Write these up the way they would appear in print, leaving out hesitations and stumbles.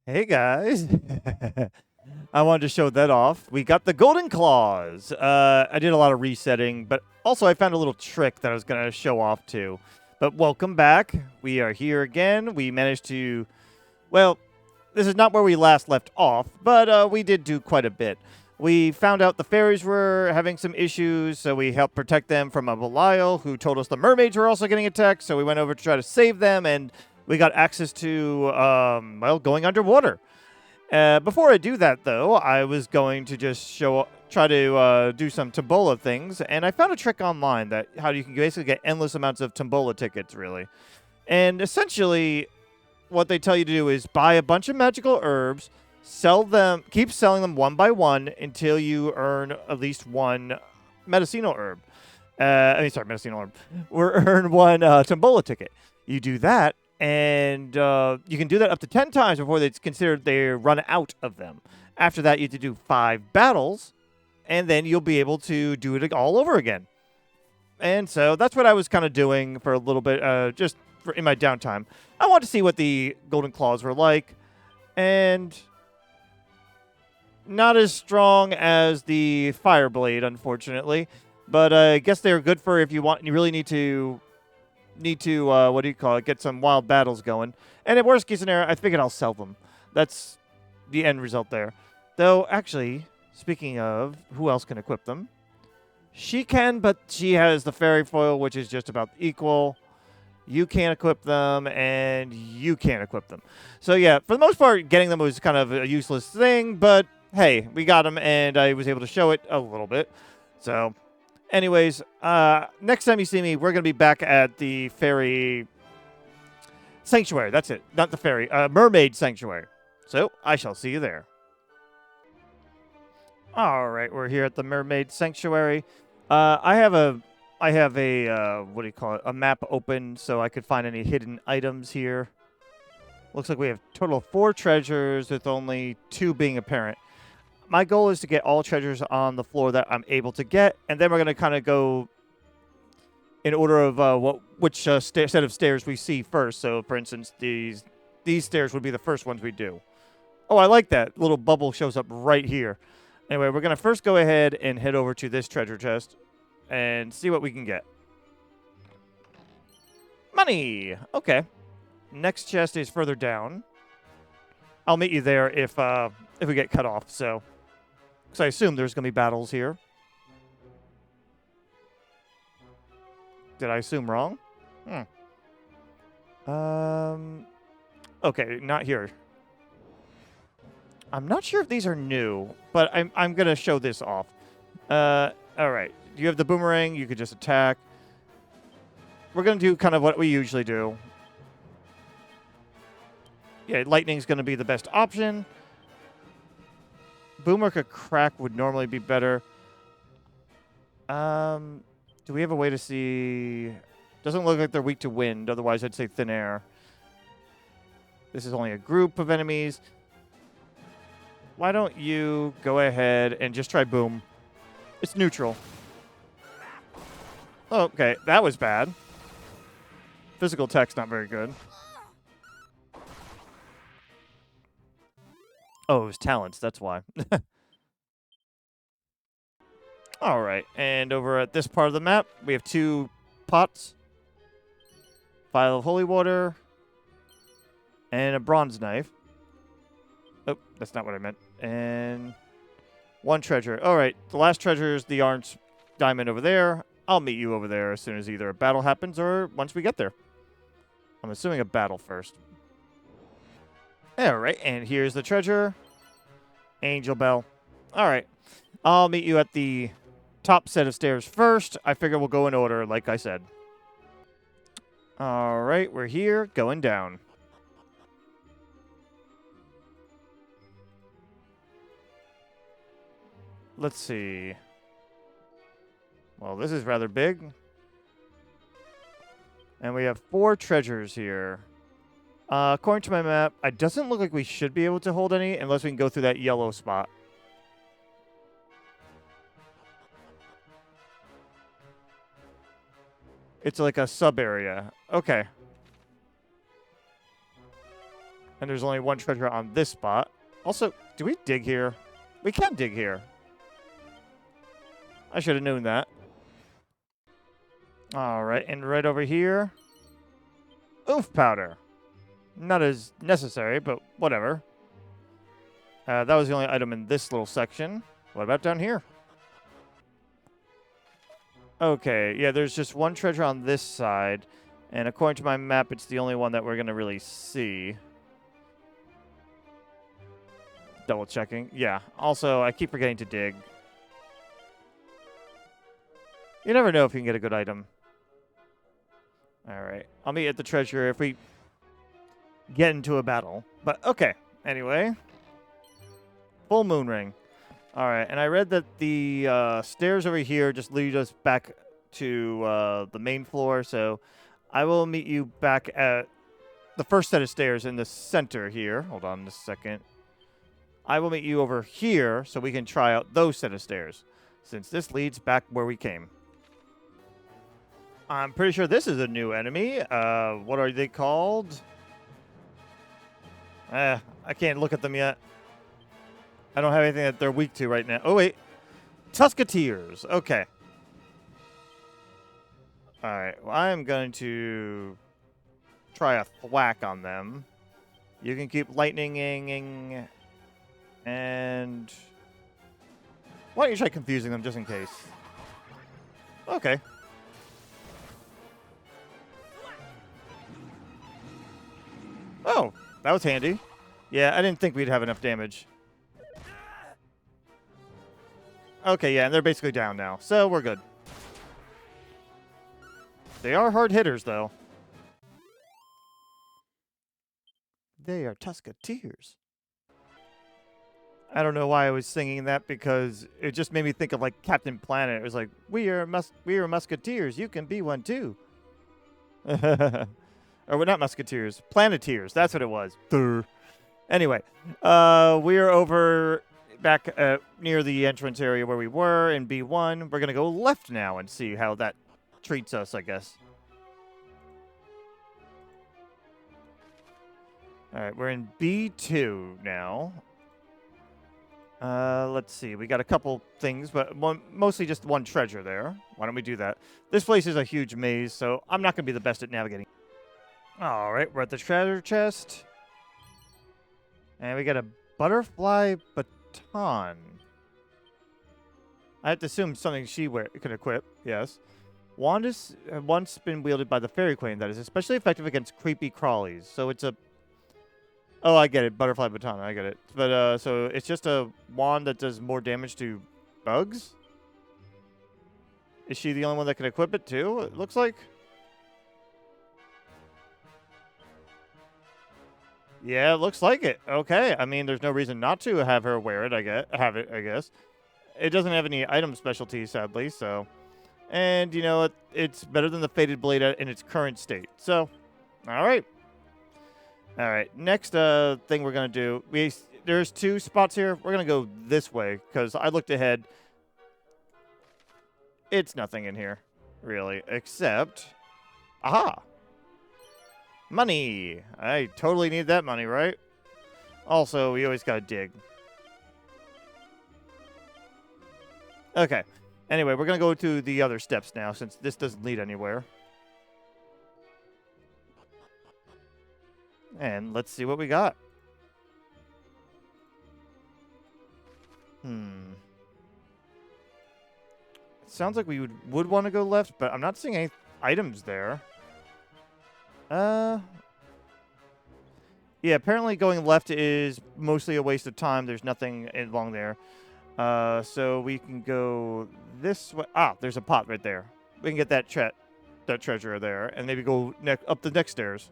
Hey guys. I wanted to show that off. We got the golden claws. I did a lot of resetting, but also I found a little trick that I was going to show off too. But welcome back. We are here again. We managed to, well, this is not where we last left off, but we did do quite a bit. We found out the fairies were having some issues, so we helped protect them from a Belial who told us the mermaids were also getting attacked, so we went over to try to save them, and we got access to, well, going underwater. Before I do that, though, I was going to just try to do some Tombola things, and I found a trick online that how you can basically get endless amounts of Tombola tickets, really. And essentially, what they tell you to do is buy a bunch of magical herbs, sell them, keep selling them one by one until you earn at least one medicinal herb. Medicinal herb. Or earn one Tombola ticket. You do that, and you can do that up to 10 times before it's considered they run out of them. After that, you have to do 5 battles, and then you'll be able to do it all over again. And so that's what I was kind of doing for a little bit, in my downtime. I wanted to see what the golden claws were like, and not as strong as the fire blade, unfortunately. But I guess they're good for if you want. You really need to what do you call it? Get some wild battles going. And in worst case scenario, I figured I'll sell them. That's the end result there. Though, actually, speaking of, who else can equip them? She can, but she has the fairy foil, which is just about equal. You can't equip them, and you can't equip them. So yeah, for the most part, getting them was kind of a useless thing, but hey, we got them, and I was able to show it a little bit. So, anyways, next time you see me, we're going to be back at the fairy sanctuary. That's it. Not the fairy. Mermaid Sanctuary. So, I shall see you there. All right, we're here at the Mermaid Sanctuary. I have a what do you call it? A map open so I could find any hidden items here. Looks like we have a total of 4 treasures with only 2 being apparent. My goal is to get all treasures on the floor that I'm able to get, and then we're going to kind of go in order of which set of stairs we see first. So, for instance, these stairs would be the first ones we do. Oh, I like that. Little bubble shows up right here. Anyway, we're going to first go ahead and head over to this treasure chest and see what we can get. Money! Okay. Next chest is further down. I'll meet you there if we get cut off, so... Because I assume there's going to be battles here. Did I assume wrong? Okay, not here. I'm not sure if these are new, but I'm going to show this off. Alright. You have the boomerang. You could just attack. We're going to do kind of what we usually do. Yeah, lightning's going to be the best option. Boomerang crack would normally be better. Do we have a way to see... Doesn't look like they're weak to wind. Otherwise, I'd say thin air. This is only a group of enemies. Why don't you go ahead and just try boom? It's neutral. Okay, that was bad. Physical attack's not very good. Oh, it was talents. That's why. All right. And over at this part of the map, we have 2 pots. Vial of holy water. And a bronze knife. Oh, that's not what I meant. And 1 treasure. All right. The last treasure is the orange diamond over there. I'll meet you over there as soon as either a battle happens or once we get there. I'm assuming a battle first. All right, and here's the treasure. Angel Bell. All right. I'll meet you at the top set of stairs first. I figure we'll go in order, like I said. All right, we're here, going down. Let's see. Well, this is rather big. And we have 4 treasures here. According to my map, it doesn't look like we should be able to hold any unless we can go through that yellow spot. It's like a sub area. Okay. And there's only one treasure on this spot. Also, do we dig here? We can dig here. I should have known that. All right, and right over here. Oof powder. Not as necessary, but whatever. That was the only item in this little section. What about down here? Okay, yeah, there's just one treasure on this side. And according to my map, it's the only one that we're going to really see. Double checking. Yeah. Also, I keep forgetting to dig. You never know if you can get a good item. All right. I'll meet at the treasure if we get into a battle. But, okay. Anyway. Full moon ring. All right. And I read that the stairs over here just lead us back to the main floor. So I will meet you back at the first set of stairs in the center here. Hold on a second. I will meet you over here so we can try out those set of stairs, since this leads back where we came. I'm pretty sure this is a new enemy. What are they called? I can't look at them yet. I don't have anything that they're weak to right now. Oh, wait. Tusketeers. Okay. All right. Well, I am going to try a thwack on them. You can keep lightninging. And why don't you try confusing them just in case? Okay. Oh, that was handy. Yeah, I didn't think we'd have enough damage. Okay, yeah, and they're basically down now, so we're good. They are hard hitters, though. They are Tusketeers. I don't know why I was singing that, because it just made me think of like Captain Planet. It was like, we are musketeers. You can be one too. Or we're not musketeers, planeteers. That's what it was. Durr. Anyway, we are over back near the entrance area where we were in B1. We're gonna go left now and see how that treats us, I guess. All right, we're in B2 now. Let's see. We got a couple things, but mostly just one treasure there. Why don't we do that? This place is a huge maze, so I'm not going to be the best at navigating. All right, we're at the treasure chest. And we got a butterfly baton. I have to assume something she could equip, yes. Wand has once been wielded by the Fairy Queen that is especially effective against creepy crawlies. So it's a... Oh, I get it. Butterfly baton. I get it. But, so it's just a wand that does more damage to bugs? Is she the only one that can equip it, too? It looks like. Yeah, it looks like it. Okay. I mean, there's no reason not to have her wear it, I guess. It doesn't have any item specialty, sadly, so. And, you know, it's better than the Faded Blade in its current state. So, all right. All right, next thing we're going to do, there's two spots here. We're going to go this way because I looked ahead. It's nothing in here, really, except, aha, money. I totally need that money, right? Also, we always got to dig. Okay, anyway, we're going to go to the other steps now since this doesn't lead anywhere. And let's see what we got. It sounds like we would want to go left, but I'm not seeing any items there. Yeah, apparently going left is mostly a waste of time. There's nothing along there. So we can go this way. Ah, there's a pot right there. We can get that treasure there, and maybe go up the next stairs.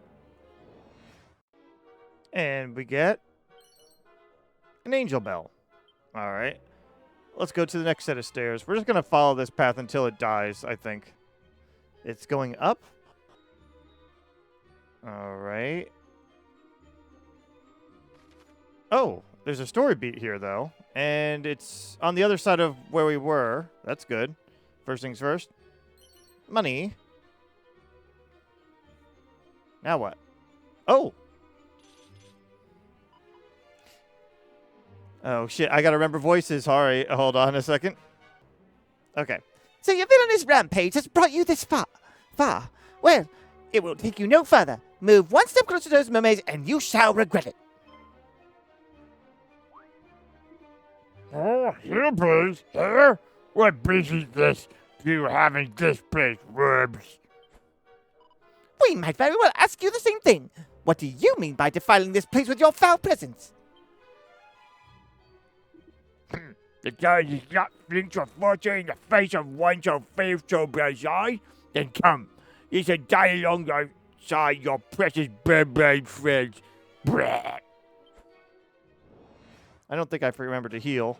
And we get an angel bell. All right. Let's go to the next set of stairs. We're just going to follow this path until it dies, I think. It's going up. All right. Oh, there's a story beat here, though. And it's on the other side of where we were. That's good. First things first. Money. Now what? Oh. Oh, shit. I gotta remember voices. Sorry. Hold on a second. Okay. So your villainous rampage has brought you this far. Well, it will take you no further. Move one step closer to those mermaids, and you shall regret it. Oh, here, please. Here? What beast is this? You having this place, worms? We might very well ask you the same thing. What do you mean by defiling this place with your foul presence? The guy does not flinch or falter in the face of one so faithful as I? Then come, you should die alongside your precious mermaid friends. Blah. I don't think I remembered to heal.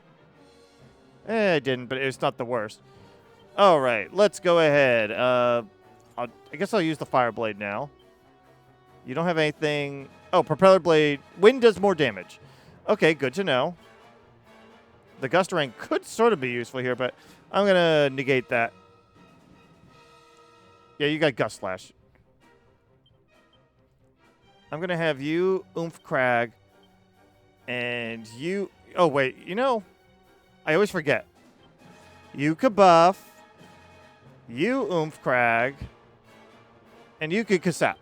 I didn't, but it's not the worst. All right, let's go ahead. I guess I'll use the fire blade now. You don't have anything. Oh, propeller blade. Wind does more damage. Okay, good to know. The Gustarang could sort of be useful here, but I'm going to negate that. Yeah, you got Gust Slash. I'm going to have you, Oomph Crag, and you... Oh, wait. You know, I always forget. You Kabuff, you Oomph Crag, and you could Kasap.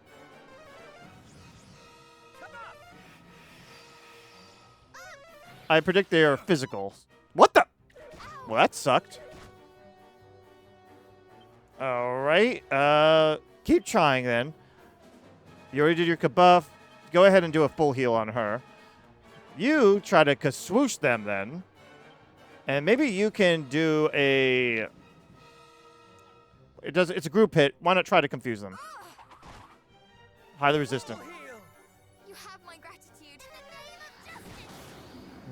I predict they are physical. What the? Well, that sucked. All right. Keep trying then. You already did your Kabuff. Go ahead and do a full heal on her. You try to Kaswoosh them then. And maybe you can do a... It's a group hit. Why not try to confuse them? Highly resistant. You have my gratitude.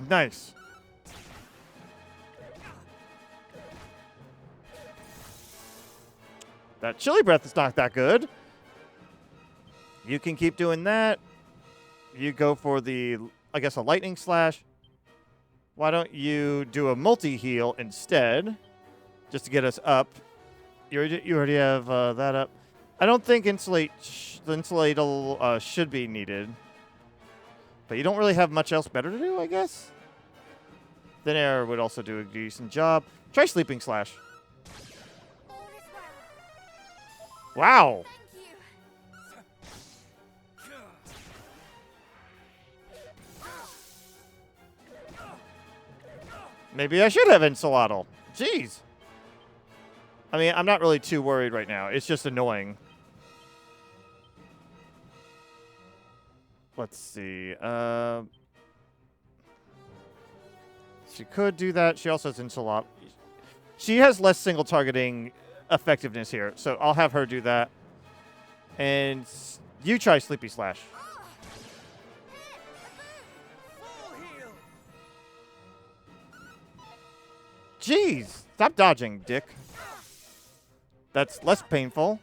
Nice. That chili breath is not that good. You can keep doing that. You go for the, I guess, a lightning slash. Why don't you do a multi-heal instead, just to get us up? You already have that up. I don't think the insulate should be needed. But you don't really have much else better to do, I guess? Thin air would also do a decent job. Try sleeping slash. All is well. Wow. Thank you. Maybe I should have Insulatl. Jeez. I mean, I'm not really too worried right now. It's just annoying. Let's see. She could do that. She also has Insulatl. She has less single targeting effectiveness here, so I'll have her do that. And you try Sleepy Slash. Jeez. Stop dodging, dick. That's less painful.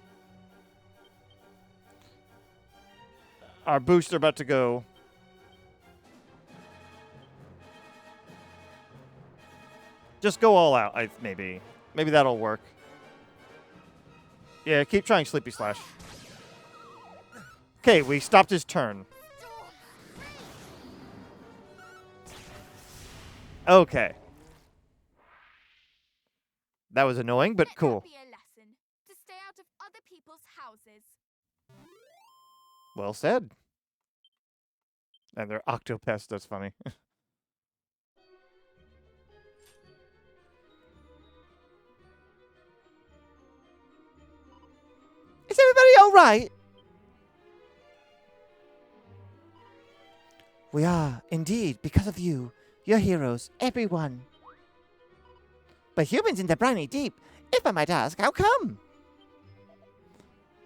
Our boosts are about to go. Just go all out, maybe. Maybe that'll work. Yeah, keep trying Sleepy Slash. Okay, we stopped his turn. Okay. That was annoying, but cool. Let that be a lesson to stay out of other people's houses. Well said. And they're Octopest, that's funny. Is everybody all right? We are, indeed, because of you. You're heroes, everyone. But humans in the briny deep, if I might ask, how come?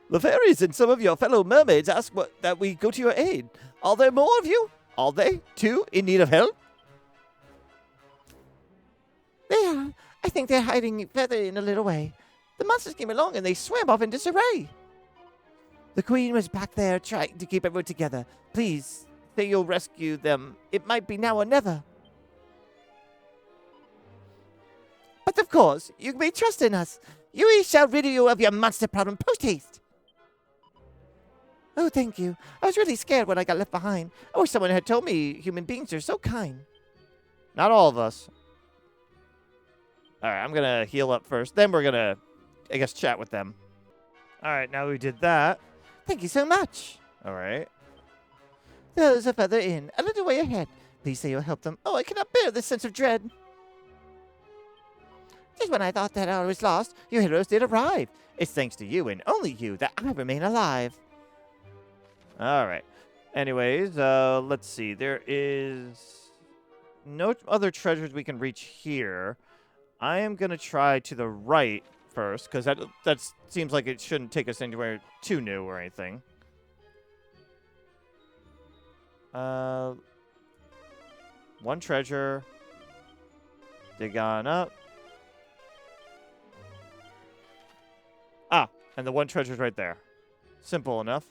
The fairies and some of your fellow mermaids ask that we go to your aid. Are there more of you? Are they, too, in need of help? They are. I think they're hiding further in a little way. The monsters came along and they swam off in disarray. The queen was back there trying to keep everyone together. Please, say you'll rescue them. It might be now or never. But of course, you may trust in us. We shall rid you of your monster problem post-haste. Oh, thank you. I was really scared when I got left behind. I wish someone had told me human beings are so kind. Not all of us. All right, I'm going to heal up first. Then we're going to, I guess, chat with them. All right, now we did that. Thank you so much. All right. There's a feather inn, a little way ahead. Please say you'll help them. Oh, I cannot bear this sense of dread. Just when I thought that I was lost, your heroes did arrive. It's thanks to you and only you that I remain alive. All right. Anyways, let's see. There is no other treasures we can reach here. I am going to try to the right first, because that seems like it shouldn't take us anywhere too new or anything. One treasure. Dig on up. Ah, and the one treasure's right there. Simple enough.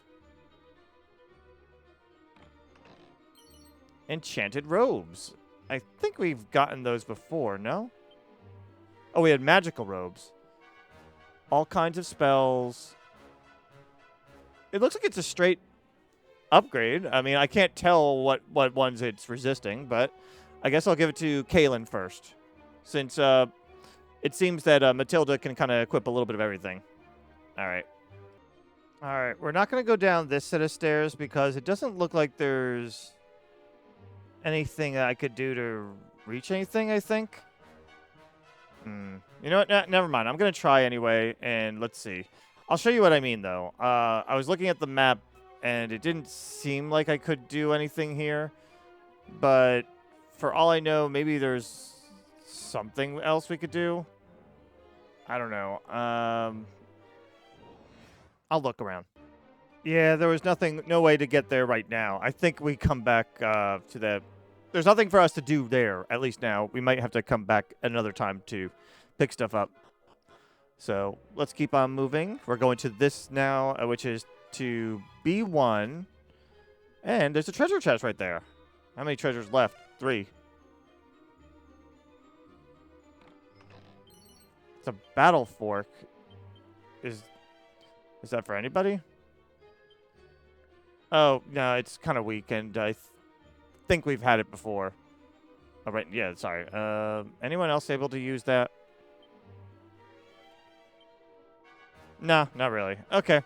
Enchanted robes. I think we've gotten those before, no? Oh, we had magical robes. All kinds of spells. It looks like it's a straight upgrade. I mean, I can't tell what ones it's resisting, but I guess I'll give it to Kaylin first. Since it seems that Matilda can kind of equip a little bit of everything. All right. All right, we're not going to go down this set of stairs because it doesn't look like there's anything I could do to reach anything, I think. You know what? Never mind. I'm going to try anyway, and let's see. I'll show you what I mean, though. I was looking at the map, and it didn't seem like I could do anything here. But for all I know, maybe there's something else we could do. I don't know. I'll look around. Yeah, there was no way to get there right now. I think we come back to the... There's nothing for us to do there, at least now. We might have to come back another time to pick stuff up. So let's keep on moving. We're going to this now, which is to B1. And there's a treasure chest right there. How many treasures left? 3. It's a battle fork. Is that for anybody? Oh, no, it's kind of weak, and I think we've had it before. Oh, right, yeah, sorry. Anyone else able to use that? No, not really. Okay.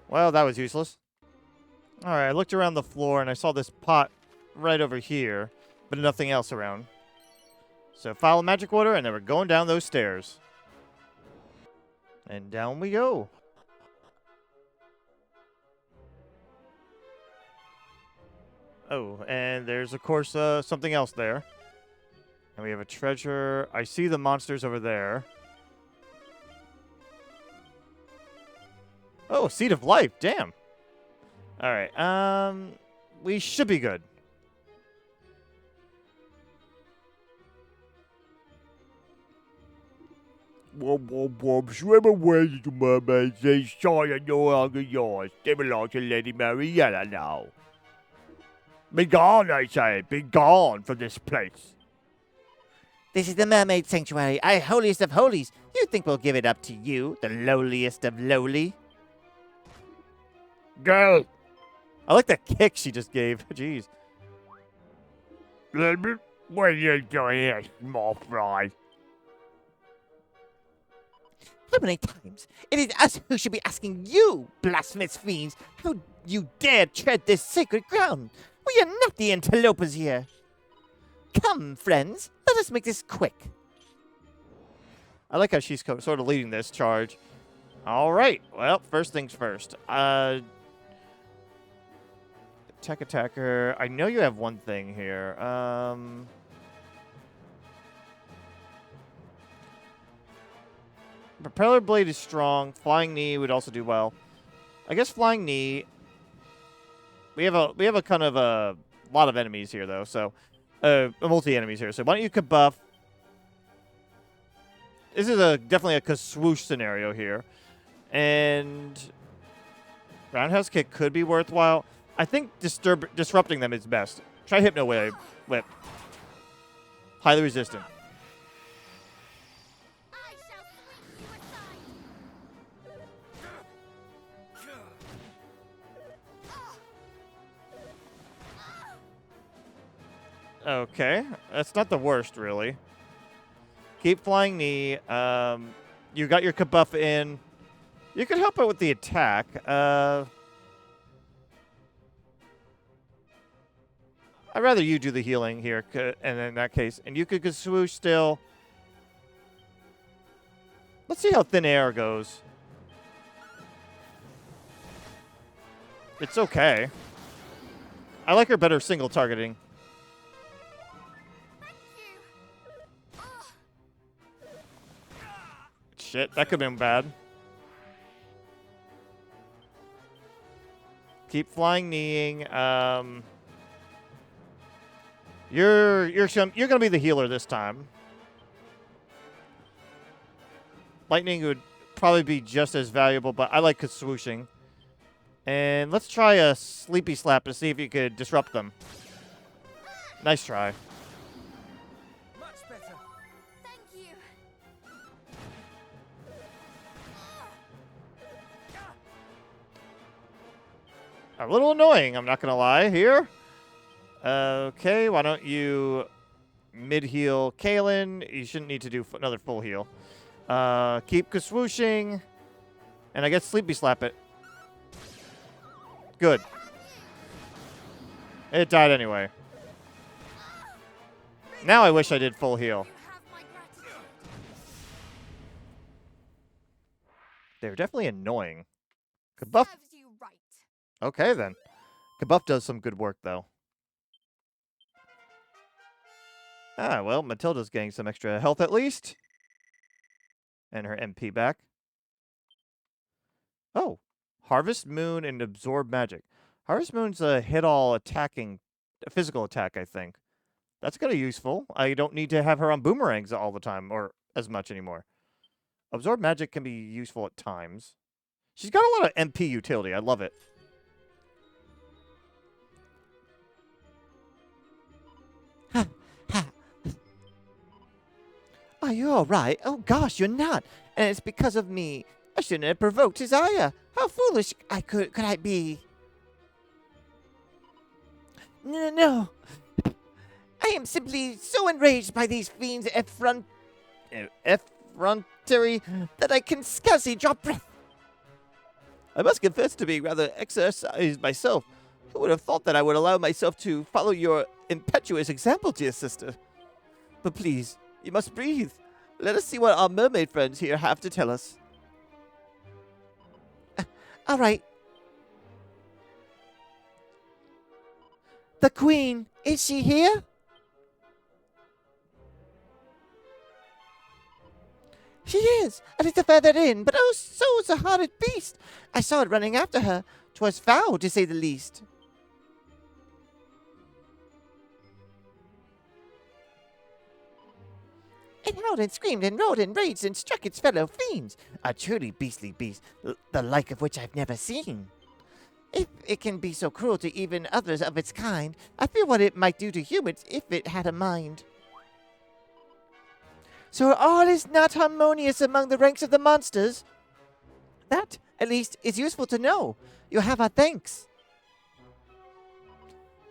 Well, that was useless. All right, I looked around the floor, and I saw this pot right over here, but nothing else around. So follow magic water, and then we're going down those stairs. And down we go. Oh, and there's, of course, something else there. And we have a treasure. I see the monsters over there. Oh, Seed of Life. Damn. All right. We should be good. Swim away, little mermaid. They shine are no longer yours. They belong to Lady Mariella now. Be gone, I say. Be gone from this place. This is the Mermaid Sanctuary, our holiest of holies. You think we'll give it up to you, the lowliest of lowly? Girl. I like that kick she just gave. Jeez. What are you doing here, small fry? How many times? It is us who should be asking you, blasphemous fiends, how you dare tread this sacred ground. We are not the interlopers here. Come, friends, let us make this quick. I like how she's sort of leading this charge. All right. Well, first things first. Tech attacker. I know you have one thing here. Propeller blade is strong. Flying knee would also do well. I guess flying knee. We have a kind of a lot of enemies here though, so multi enemies here. So why don't you buff? This is definitely a swoosh scenario here, and roundhouse kick could be worthwhile. I think disrupting them is best. Try Hypno Whip. Highly resistant. I shall sweep you aside. Okay. That's not the worst, really. Keep flying knee. You got your kabuff in. You could help out with the attack. I'd rather you do the healing here, and in that case. And you could swoosh still. Let's see how thin air goes. It's okay. I like her better single targeting. Shit, that could have been bad. Keep flying kneeing. You're gonna be the healer this time. Lightning would probably be just as valuable, but I like swooshing. And let's try a sleepy slap to see if you could disrupt them. Nice try. Much better. Thank you. A little annoying, I'm not gonna lie here. Okay, why don't you mid-heal Kaylin? You shouldn't need to do another full heal. Keep swooshing. And I guess sleepy slap it. Good. It died anyway. Now I wish I did full heal. You have my gratitude. They're definitely annoying. Kabuff. Serves you right. Okay, then. Kabuff does some good work, though. Ah, well, Matilda's getting some extra health at least. And her MP back. Oh. Harvest Moon and Absorb Magic. Harvest Moon's a hit-all attacking, a physical attack, I think. That's kind of useful. I don't need to have her on boomerangs all the time, or as much anymore. Absorb Magic can be useful at times. She's got a lot of MP utility. I love it. Ha, ha. Are you all right? Oh, gosh, you're not. And it's because of me. I shouldn't have provoked his ire. How foolish could I be? No. I am simply so enraged by these fiends' effrontery that I can scarcely draw breath. I must confess to being rather exercised myself. Who would have thought that I would allow myself to follow your impetuous example, dear sister? But please, you must breathe. Let us see what our mermaid friends here have to tell us. All right. The Queen, is she here? She is, a little further in, but oh, so is a horrid beast. I saw it running after her. 'Twas foul, to say the least. It howled and screamed and roared and raged and struck its fellow fiends. A truly beastly beast, the like of which I've never seen. If it can be so cruel to even others of its kind, I fear what it might do to humans if it had a mind. So all is not harmonious among the ranks of the monsters? That, at least, is useful to know. You have our thanks.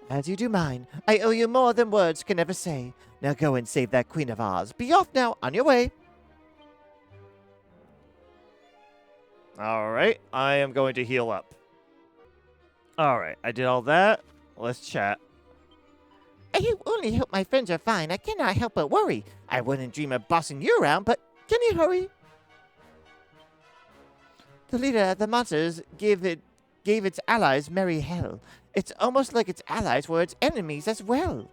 As you do mine, I owe you more than words can ever say. Now go and save that queen of ours. Be off now, on your way. All right, I am going to heal up. All right, I did all that. Let's chat. I only hope my friends are fine. I cannot help but worry. I wouldn't dream of bossing you around, but can you hurry? The leader of the monsters gave its allies merry hell. It's almost like its allies were its enemies as well.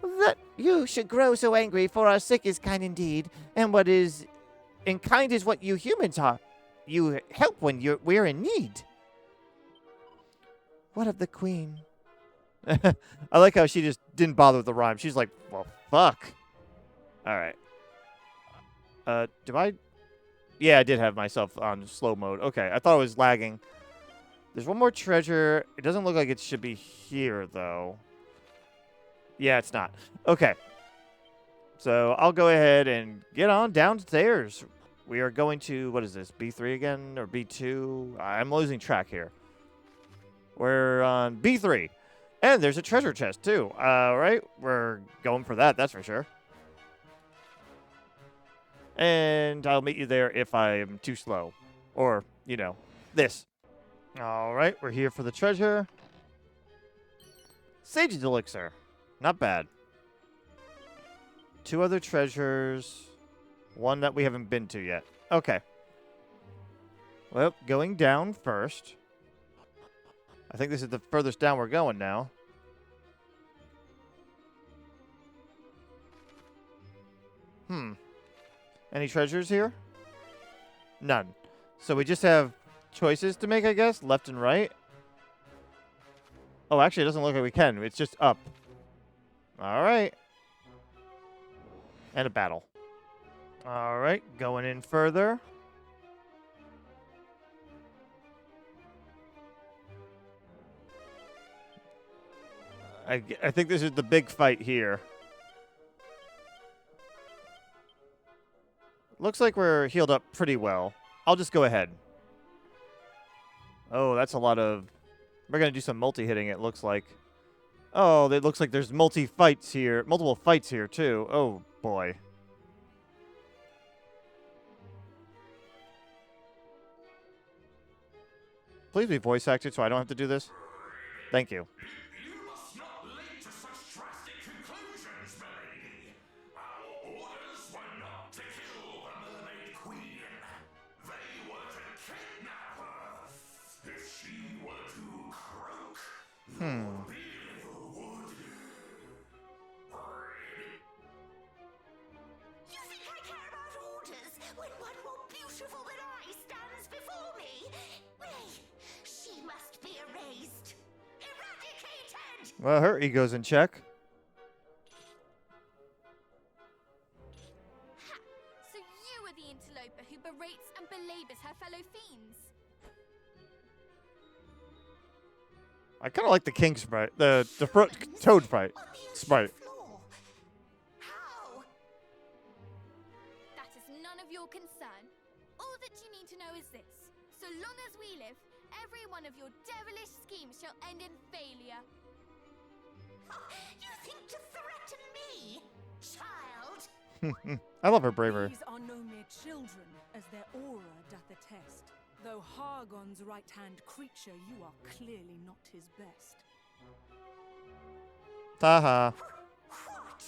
That you should grow so angry for our sake is kind indeed, and kind is what you humans are. You help when we're in need. What of the Queen? I like how she just didn't bother with the rhyme. She's like, well, fuck. All right. Do I? Yeah, I did have myself on slow mode. Okay, I thought it was lagging. There's one more treasure. It doesn't look like it should be here, though. Yeah, it's not. Okay. So I'll go ahead and get on downstairs. We are going to, what is this, B3 again, or B2? I'm losing track here. We're on B3. And there's a treasure chest, too. Right? We're going for that, that's for sure. And I'll meet you there if I'm too slow. Or, you know, this. All right, we're here for the treasure. Sage's elixir. Not bad. 2 other treasures. 1 that we haven't been to yet. Okay. Well, going down first. I think this is the furthest down we're going now. Any treasures here? None. So we just have choices to make, I guess? Left and right? Oh, actually, it doesn't look like we can. It's just up. All right. And a battle. All right, going in further. I think this is the big fight here. Looks like we're healed up pretty well. I'll just go ahead. Oh, that's a lot of... We're going to do some multi-hitting, it looks like. Oh, it looks like there's multiple fights here, too. Oh, boy. Please be voice acted so I don't have to do this. Thank you. You must not leap to such drastic conclusions, milady. Our orders were not to kill the Mermaid Queen. They were to kidnap her. If she were to croak, the river would. You think I care about orders when one more beautiful than I stands before me? Nay, she must be erased. Eradicated! Well, her ego's in check. Ha! So you are the interloper who berates and belabors her fellow fiends. I kind of like the king sprite. The toad sprite. On the ocean Sprite. floor. How? That is none of your concern. All that you need to know is this. So long as we live, every one of your devilish schemes shall end in failure. You think to threaten me, child? I love her bravery. These are no mere children, as their aura doth attest. Though Hargon's right-hand creature, you are clearly not his best. Taha. What?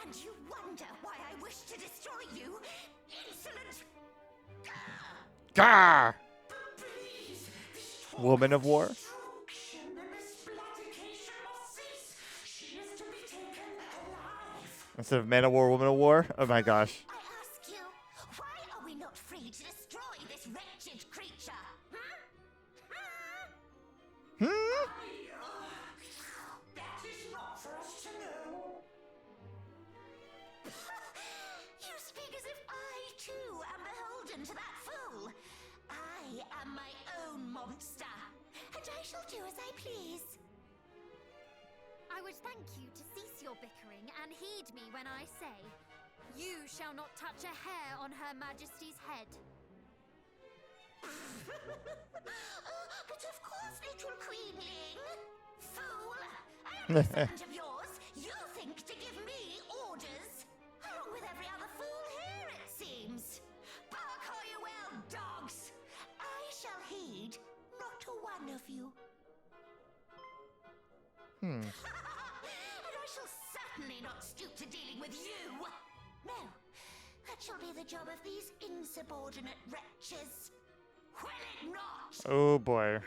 And you wonder why I wish to destroy you? Insolent! Gah! Please, this Woman of war. destruction and this bloodication must cease. She is to be taken alive. Instead of man of war, woman of war. Oh my gosh. I ask you, why are we not free to destroy this wretched creature? That is not for us to know. You speak as if I, too, am beholden to that fool. I am my own monster, and I shall do as I please. I would thank you to cease your bickering and heed me when I say, you shall not touch a hair on Her Majesty's head. But of course, little queenling. Fool! I am a servant of yours. You think to give me orders? Along with every other fool here, it seems. Bark all you will, dogs! I shall heed not a one of you. And I shall certainly not stoop to dealing with you. No, that shall be the job of these insubordinate wretches. Will it not? Oh boy.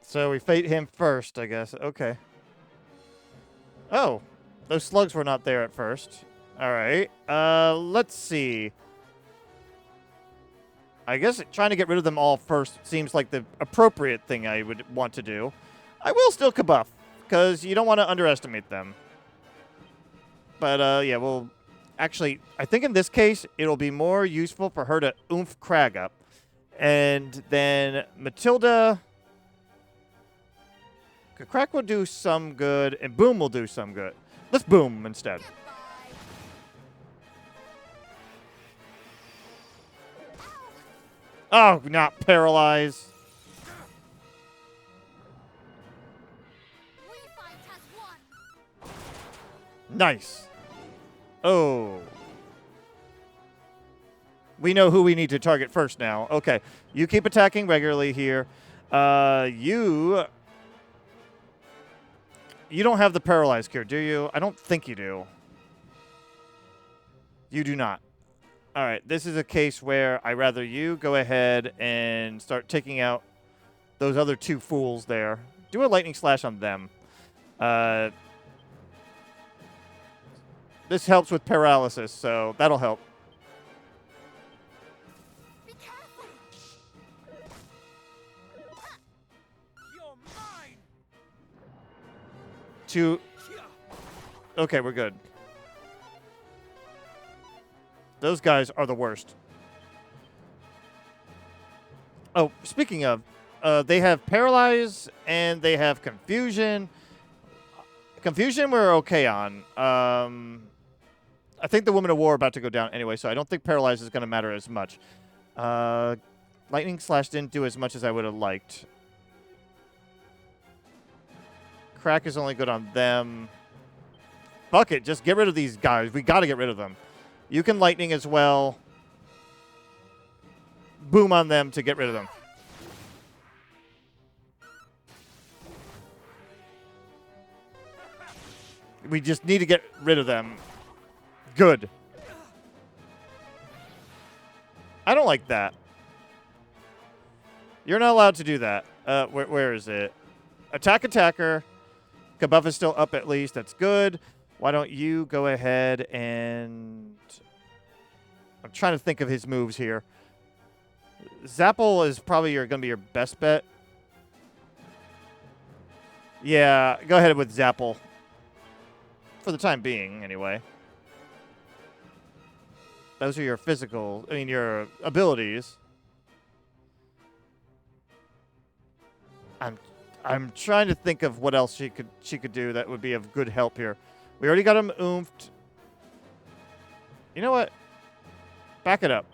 So we fate him first, I guess. Okay. Oh, those slugs were not there at first. All right. Let's see. I guess trying to get rid of them all first seems like the appropriate thing I would want to do. I will still kabuff, because you don't want to underestimate them. But, yeah, we'll... Actually, I think in this case, it'll be more useful for her to oomph Crag up. And then Matilda... Crack will do some good, and Boom will do some good. Let's Boom instead. Oh, not paralyze. Nice. Oh. We know who we need to target first now. Okay. You keep attacking regularly here. You don't have the paralyzed cure, do you? I don't think you do. You do not. All right. This is a case where I rather you go ahead and start taking out those other two fools there. Do a lightning slash on them. This helps with paralysis, so that'll help. Be careful. You're mine. Two. Okay, we're good. Those guys are the worst. Oh, speaking of, they have paralyze and they have confusion. Confusion we're okay on. I think the Woman of War are about to go down anyway, so I don't think paralyze is going to matter as much. Lightning slash didn't do as much as I would have liked. Crack is only good on them. Fuck it, just get rid of these guys. We got to get rid of them. You can lightning as well. Boom on them to get rid of them. We just need to get rid of them. Good. I don't like that. You're not allowed to do that. Where is it? Attack attacker. Kabuff is still up at least. That's good. Why don't you go ahead and... I'm trying to think of his moves here. Zapple is probably going to be your best bet. Yeah, go ahead with Zapple. For the time being, anyway. Those are your physical, your abilities. I'm trying to think of what else she could do that would be of good help here. We already got him oomphed. You know what? Back it up.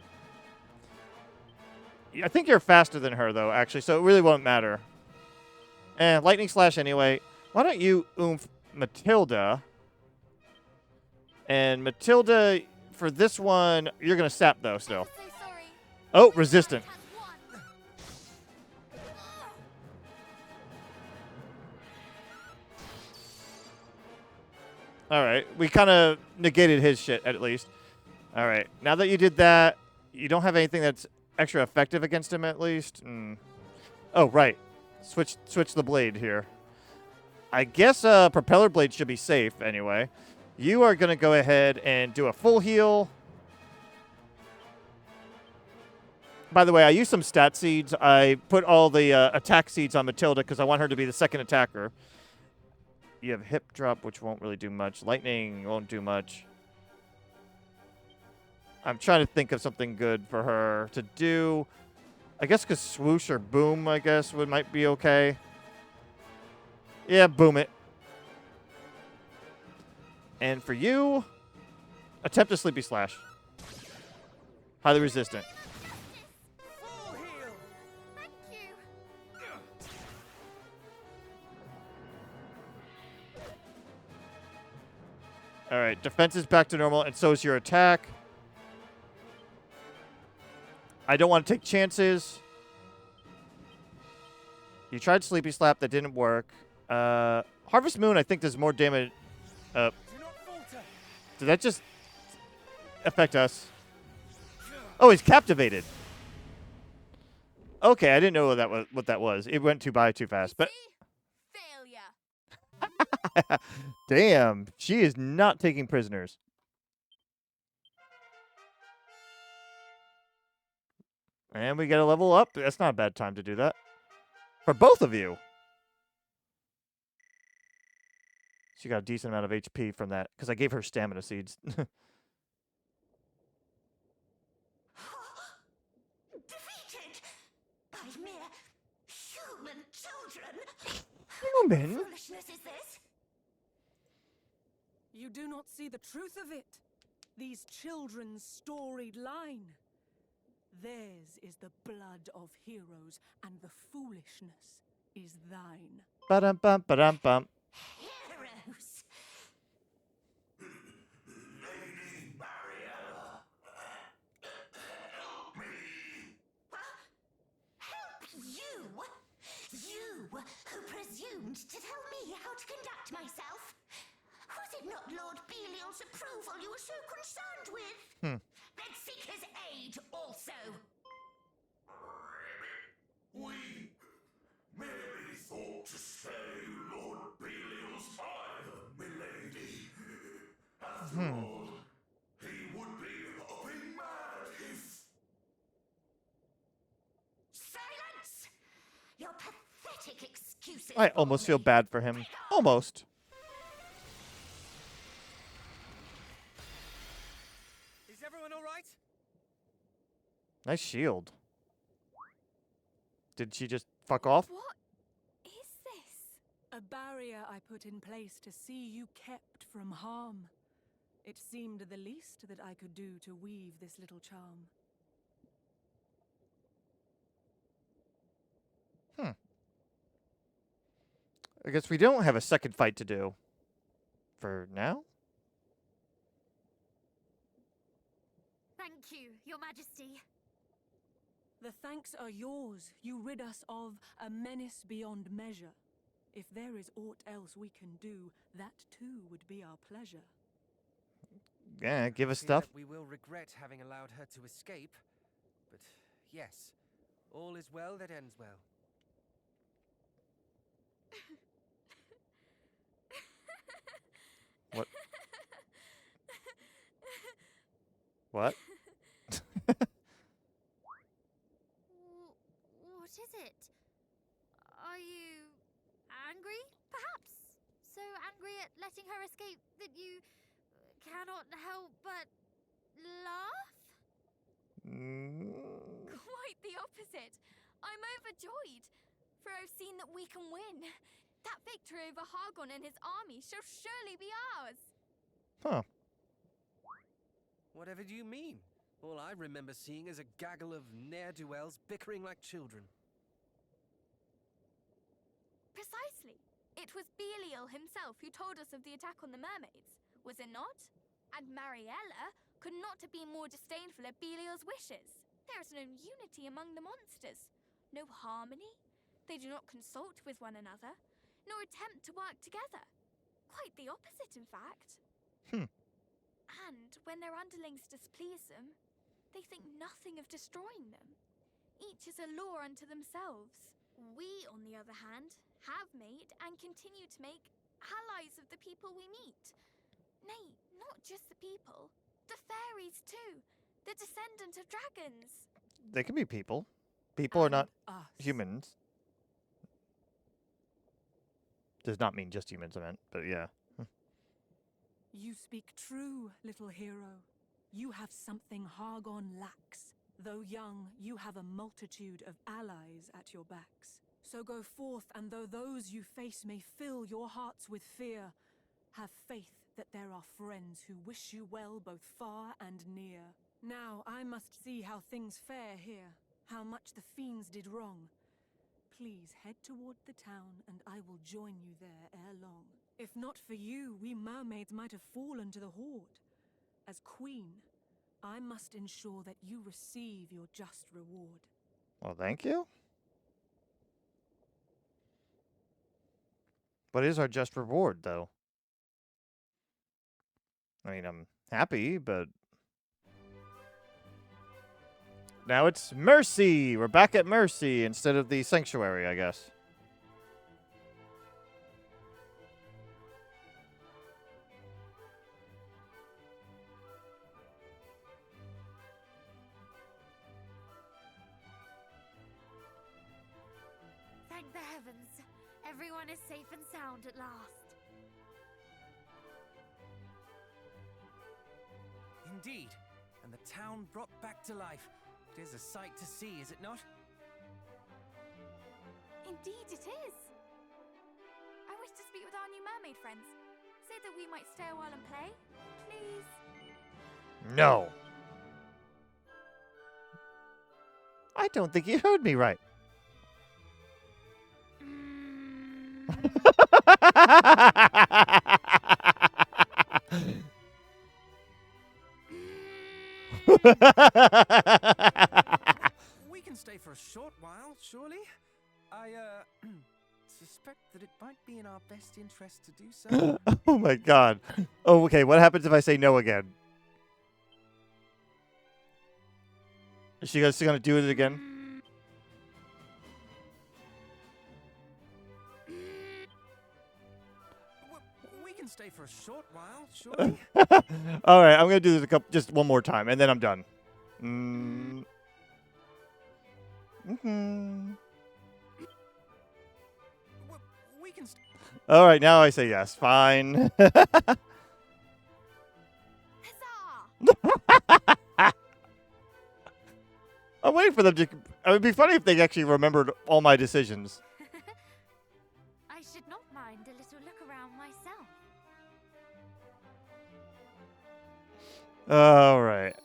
I think you're faster than her, though, actually, so it really won't matter. Lightning slash anyway. Why don't you oomph Matilda? And Matilda, for this one, you're going to sap, though, still. So sorry. Oh, resistant. Has won. All right. We kind of negated his shit, at least. All right. Now that you did that, you don't have anything that's extra effective against him, at least. Oh, right. Switch the blade here. I guess propeller blade should be safe, anyway. You are going to go ahead and do a full heal. By the way, I used some stat seeds. I put all the attack seeds on Matilda because I want her to be the second attacker. You have hip drop, which won't really do much. Lightning won't do much. I'm trying to think of something good for her to do. I guess because swoosh or boom, I guess, might be okay. Yeah, boom it. And for you, attempt a sleepy slash. Highly resistant. Full heal. Thank you. All right, defense is back to normal, and so is your attack. I don't want to take chances. You tried Sleepy Slap. That didn't work. Harvest Moon, I think, does more damage. Do not falter. Did that just affect us? Oh, he's captivated. Okay, I didn't know what that was. It went by too fast. But Failure. damn, she is not taking prisoners. And we get a level up. That's not a bad time to do that. For both of you. She got a decent amount of HP from that, because I gave her stamina seeds. Defeated by mere human children. Human? What foolishness is this? You do not see the truth of it. These children's storied line. Theirs is the blood of heroes, and the foolishness is thine. Ba-dum-bum, ba-dum-bum. Heroes. kind to tell me how to conduct myself? Was it not Lord Belial's approval you were so concerned with? Then seek his aid also. We merely thought to stay Lord Belial's fire, milady. After all, he would be hopping mad if... Silence! Your pathetic excuses. I almost feel bad for him. Almost. Is everyone all right? Nice shield. Did she just fuck off? What is this? A barrier I put in place to see you kept from harm. It seemed the least that I could do to weave this little charm. I guess we don't have a second fight to do. For now? Thank you, Your Majesty. The thanks are yours. You rid us of a menace beyond measure. If there is aught else we can do, that too would be our pleasure. Yeah, give us Fear stuff. that we will regret having allowed her to escape. But yes, all is well that ends well. What? What? What is it? Are you angry, perhaps? So angry at letting her escape that you cannot help but laugh? Quite the opposite. I'm overjoyed, for I've seen that we can win. That victory over Hargon and his army shall surely be ours. Huh. Whatever do you mean? All I remember seeing is a gaggle of ne'er-do-wells bickering like children. Precisely. It was Belial himself who told us of the attack on the mermaids, was it not? And Mariella could not have been more disdainful of Belial's wishes. There is no unity among the monsters, no harmony. They do not consult with one another, nor attempt to work together. Quite the opposite, in fact. And when their underlings displease them, they think nothing of destroying them. Each is a law unto themselves. We, on the other hand, have made and continue to make allies of the people we meet. Nay, not just the people, the fairies too, the descendant of dragons. They can be people. People are not Us. humans. Does not mean just humans, I meant, but yeah. You speak true, little hero. You have something Hargon lacks. Though young, you have a multitude of allies at your backs. So go forth, and though those you face may fill your hearts with fear, have faith that there are friends who wish you well both far and near. Now I must see how things fare here, how much the fiends did wrong. Please head toward the town, and I will join you there ere long. If not for you, we mermaids might have fallen to the horde. As queen, I must ensure that you receive your just reward. Well, thank you. What is our just reward, though? I mean, I'm happy, but... Now it's Mersea! We're back at Mersea instead of the Sanctuary, I guess. Thank the heavens, everyone is safe and sound at last. Indeed, and the town brought back to life. It is a sight to see, is it not? Indeed it is. I wish to speak with our new mermaid friends. Say that we might stay a while and play, please. No. I don't think you heard me right. We can stay for a short while, surely? I, suspect that it might be in our best interest to do so. Oh my god. Oh, okay. What happens if I say no again? Is she still gonna do it again? We can stay for a short while, surely. All right, I'm gonna do this just one more time, and then I'm done. We can. All right, now I say yes. Fine. Huzzah! I'm waiting for them to. It would be funny if they actually remembered all my decisions. I should not mind a little look around myself. All right.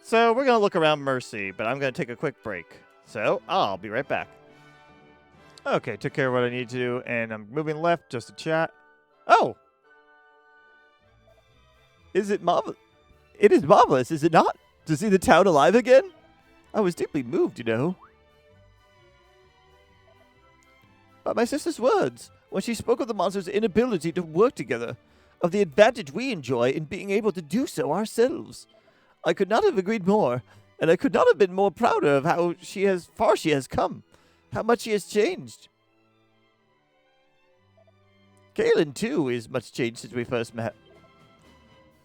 So we're gonna look around Mersea, but I'm gonna take a quick break. So I'll be right back. Okay, took care of what I need to do, and I'm moving left just to chat. Oh! Is it marvelous? It is marvelous, is it not? To see the town alive again? I was deeply moved, you know. By my sister's words, when she spoke of the monster's inability to work together, of the advantage we enjoy in being able to do so ourselves. I could not have agreed more, and I could not have been more prouder of how far she has come, how much she has changed. Kaylin, too, is much changed since we first met.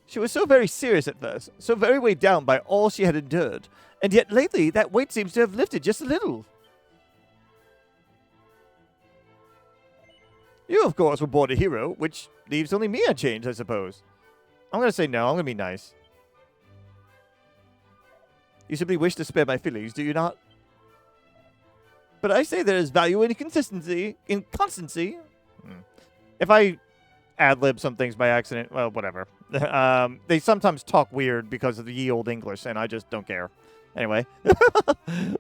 She was so very serious at first, so very weighed down by all she had endured, and yet lately that weight seems to have lifted just a little. You, of course, were born a hero, which leaves only me unchanged, I suppose. I'm going to say no. I'm going to be nice. You simply wish to spare my feelings, do you not? But I say there is value in consistency. If I ad-lib some things by accident, well, whatever. They sometimes talk weird because of the ye old English, and I just don't care. Anyway.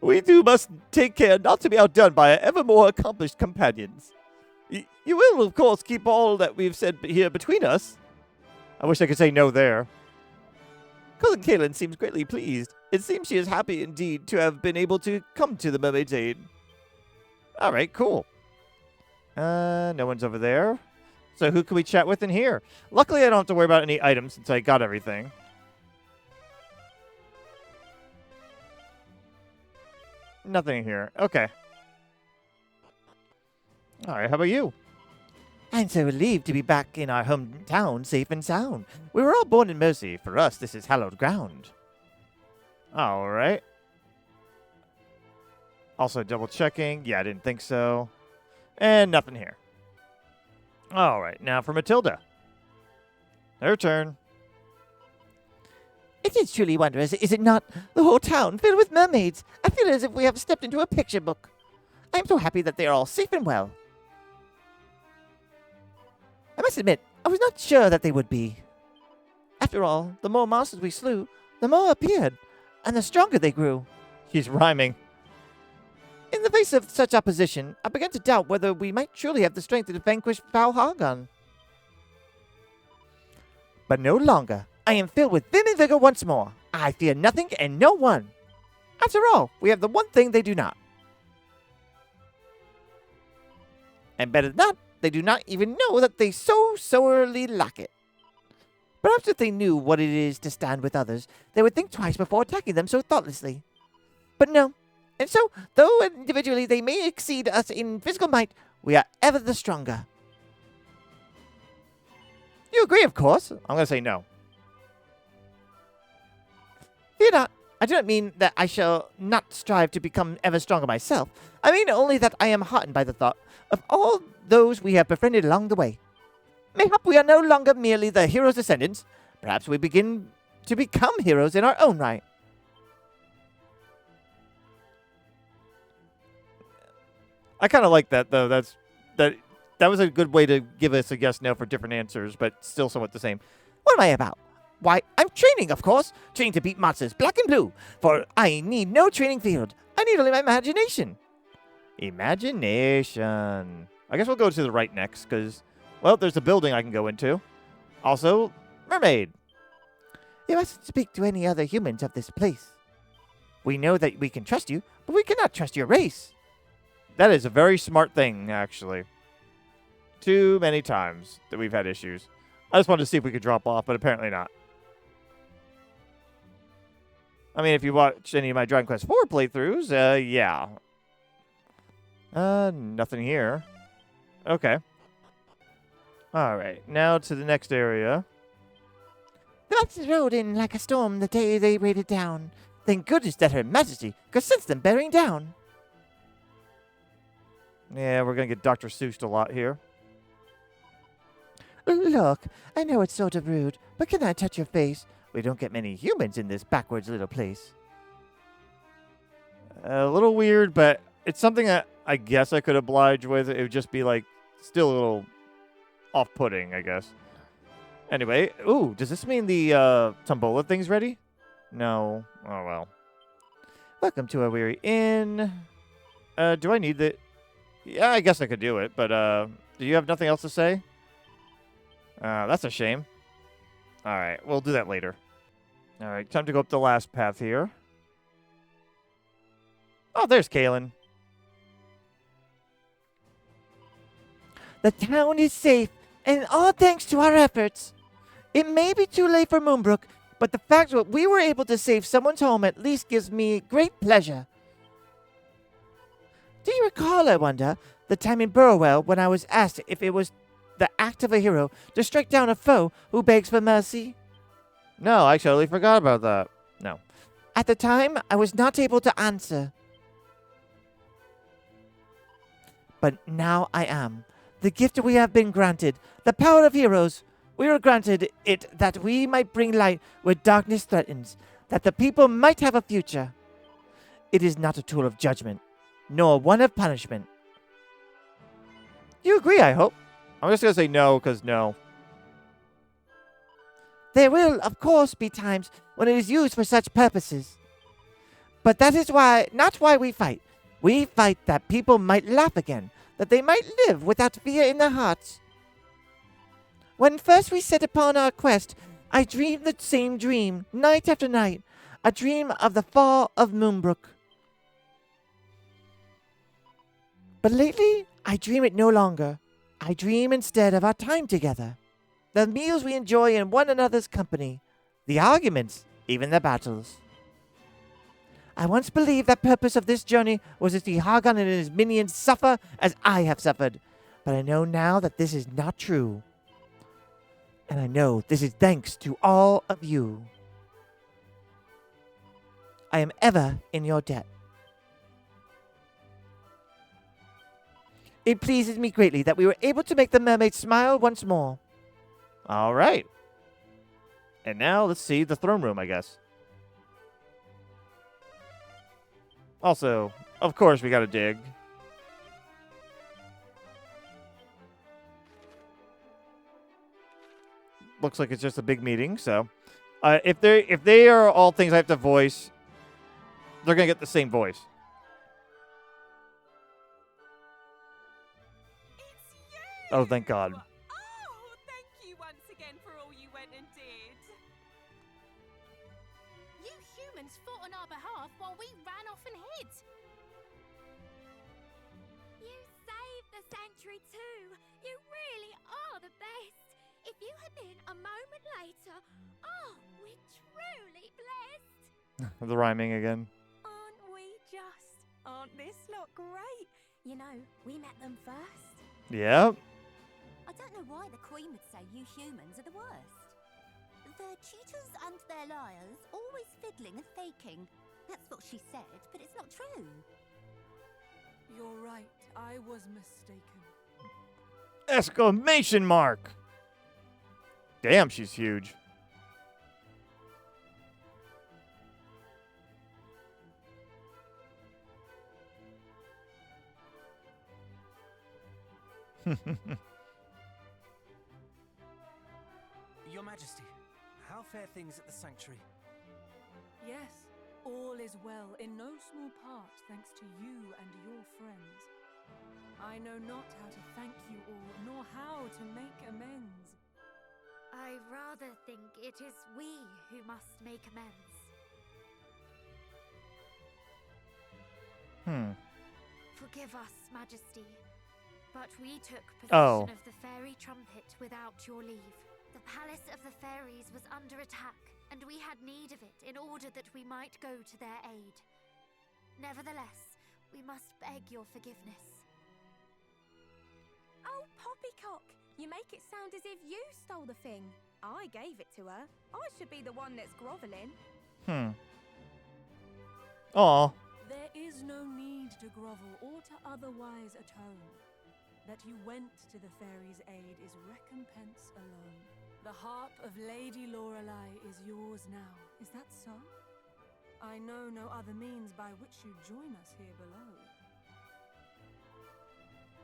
We too must take care not to be outdone by our ever more accomplished companions. You will, of course, keep all that we've said here between us. I wish I could say no there. Cousin Kaylin seems greatly pleased. It seems she is happy indeed to have been able to come to the Mermaid's aid. All right, cool. No one's over there. So who can we chat with in here? Luckily, I don't have to worry about any items since I got everything. Nothing here. Okay. All right, how about you? I'm so relieved to be back in our hometown, safe and sound. We were all born in Mersea. For us, this is hallowed ground. All right. Also double checking. Yeah, I didn't think so. And nothing here. All right, now for Matilda. Her turn. It is truly wondrous, is it not? The whole town filled with mermaids. I feel as if we have stepped into a picture book. I am so happy that they are all safe and well. I must admit, I was not sure that they would be. After all, the more monsters we slew, the more appeared, and the stronger they grew. He's rhyming. In the face of such opposition, I began to doubt whether we might truly have the strength to vanquish Foul Hargon. But no longer. I am filled with vim and vigor once more. I fear nothing and no one. After all, we have the one thing they do not. And better than that, they do not even know that they so sorely lack it. Perhaps if they knew what it is to stand with others, they would think twice before attacking them so thoughtlessly. But no. And so, though individually they may exceed us in physical might, we are ever the stronger. You agree, of course. I'm going to say no. Fear not. I do not mean that I shall not strive to become ever stronger myself. I mean only that I am heartened by the thought of all those we have befriended along the way. Mayhap we are no longer merely the hero's descendants. Perhaps we begin to become heroes in our own right. I kind of like that, though. That was a good way to give us a yes/no for different answers, but still somewhat the same. What am I about? Why, I'm training, of course. Training to beat monsters black and blue. For I need no training field. I need only my imagination. Imagination. I guess we'll go to the right next, because, well, there's a building I can go into. Also, mermaid. You mustn't speak to any other humans of this place. We know that we can trust you, but we cannot trust your race. That is a very smart thing, actually. Too many times that we've had issues. I just wanted to see if we could drop off, but apparently not. I mean, if you watch any of my Dragon Quest IV playthroughs, yeah. Nothing here. Okay. All right, now to the next area. The monsters rode in like a storm the day they raided down. Thank goodness that Her Majesty could sense them bearing down. Yeah, we're gonna get Dr. Seussed a lot here. Look, I know it's sort of rude, but can I touch your face? We don't get many humans in this backwards little place. A little weird, but it's something that I guess I could oblige with. It would just be like still a little off-putting, I guess. Anyway, ooh, does this mean the Tombola thing's ready? No. Oh well. Welcome to our weary inn. Do I need the? Yeah, I guess I could do it, but do you have nothing else to say? That's a shame. All right, we'll do that later. All right, time to go up the last path here. Oh, there's Kaelin. The town is safe, and all thanks to our efforts. It may be too late for Moonbrook, but the fact that we were able to save someone's home at least gives me great pleasure. Do you recall, I wonder, the time in Burwell when I was asked if it was the act of a hero to strike down a foe who begs for mercy? No, I totally forgot about that. No. At the time, I was not able to answer. But now I am. The gift we have been granted, the power of heroes, we were granted it that we might bring light where darkness threatens, that the people might have a future. It is not a tool of judgment, nor one of punishment. You agree, I hope. I'm just going to say no, because no. There will, of course, be times when it is used for such purposes. But that is not why we fight. We fight that people might laugh again, that they might live without fear in their hearts. When first we set upon our quest, I dreamed the same dream, night after night, a dream of the fall of Moonbrook. But lately, I dream it no longer. I dream instead of our time together, the meals we enjoy in one another's company, the arguments, even the battles. I once believed the purpose of this journey was to see Hargon and his minions suffer as I have suffered, but I know now that this is not true. And I know this is thanks to all of you. I am ever in your debt. It pleases me greatly that we were able to make the mermaid smile once more. All right. And now let's see the throne room, I guess. Also, of course, we got to dig. Looks like it's just a big meeting, so if they are all things I have to voice, they're gonna get the same voice. It's you! Oh, thank God. Oh, thank you once again for all you went and did. You humans fought on our behalf while we ran off and hid. You saved the sanctuary too. You really are the best. If you had been a moment later, oh, we're truly blessed. The rhyming again. Aren't we just? Aren't this lot great? You know, we met them first. Yeah. I don't know why the Queen would say you humans are the worst. They're cheaters and they're liars, always fiddling and faking. That's what she said, but it's not true. You're right. I was mistaken. Exclamation mark. Damn, she's huge. Your Majesty, how fare things at the sanctuary? Yes, all is well, in no small part thanks to you and your friends. I know not how to thank you all, nor how to make amends. I rather think it is we who must make amends. Hmm. Forgive us, Majesty. But we took possession Oh. of the fairy trumpet without your leave. The palace of the fairies was under attack, and we had need of it in order that we might go to their aid. Nevertheless, we must beg your forgiveness. Oh, Poppycock! You make it sound as if you stole the thing. I gave it to her. I should be the one that's groveling. Aw. There is no need to grovel or to otherwise atone. That you went to the fairy's aid is recompense alone. The harp of Lady Lorelei is yours now. Is that so? I know no other means by which you join us here below.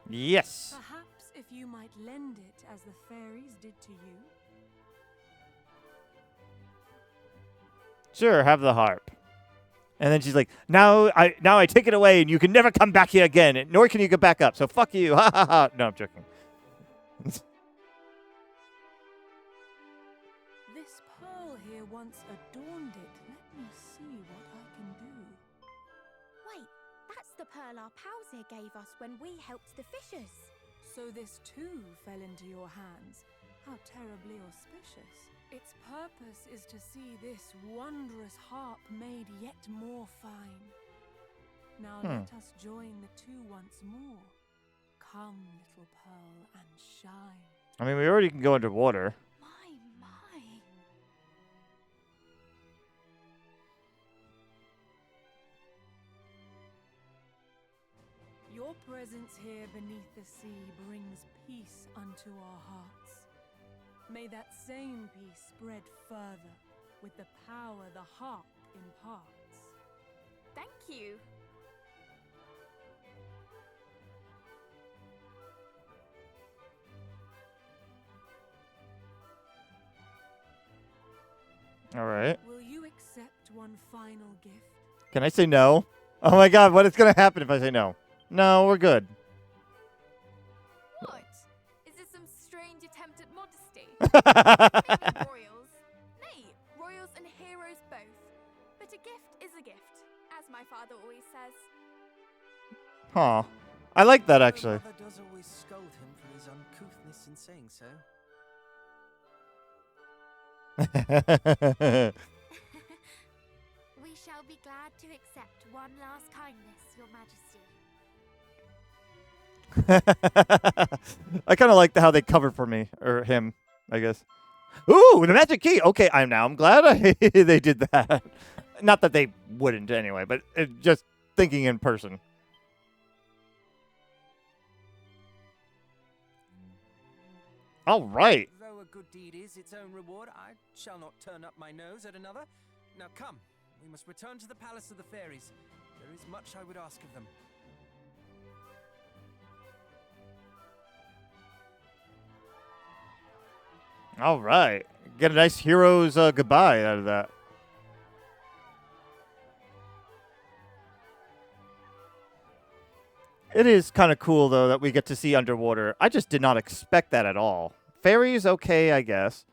Yes. Perhaps if you might lend it as the fairies did to you. Sure, have the harp. And then she's like, now I take it away, and you can never come back here again, nor can you get back up. So fuck you. Ha ha ha. No, I'm joking. This pearl here once adorned it. Let me see what I can do. Wait, that's the pearl our pals here gave us when we helped the fishers. So this too fell into your hands. How terribly auspicious. Its purpose is to see this wondrous harp made yet more fine. Now let us join the two once more. Come, little pearl, and shine. I mean, we already can go underwater. My. Your presence here beneath the sea brings peace unto our hearts. May that same peace spread further with the power the harp imparts. Thank you. All right. Will you accept one final gift? Can I say no? Oh my god, what is going to happen if I say no? No, we're good. What? Is this some strange attempt at modesty? Maybe royals. Nay, royals and heroes both. But a gift is a gift, as my father always says. Huh. I like that, actually. Mother does always scold him for his uncouthness in saying so. We shall be glad to accept one last kindness, Your Majesty. I kind of like how they covered for me, or him, I guess. Ooh, the magic key. Okay, I'm glad they did that. Not that they wouldn't anyway, but just thinking in person. All right. Though a good deed is its own reward, I shall not turn up my nose at another. Now come, we must return to the Palace of the Fairies. There is much I would ask of them. All right. Get a nice hero's goodbye out of that. It is kind of cool, though, that we get to see underwater. I just did not expect that at all. Fairies, okay, I guess.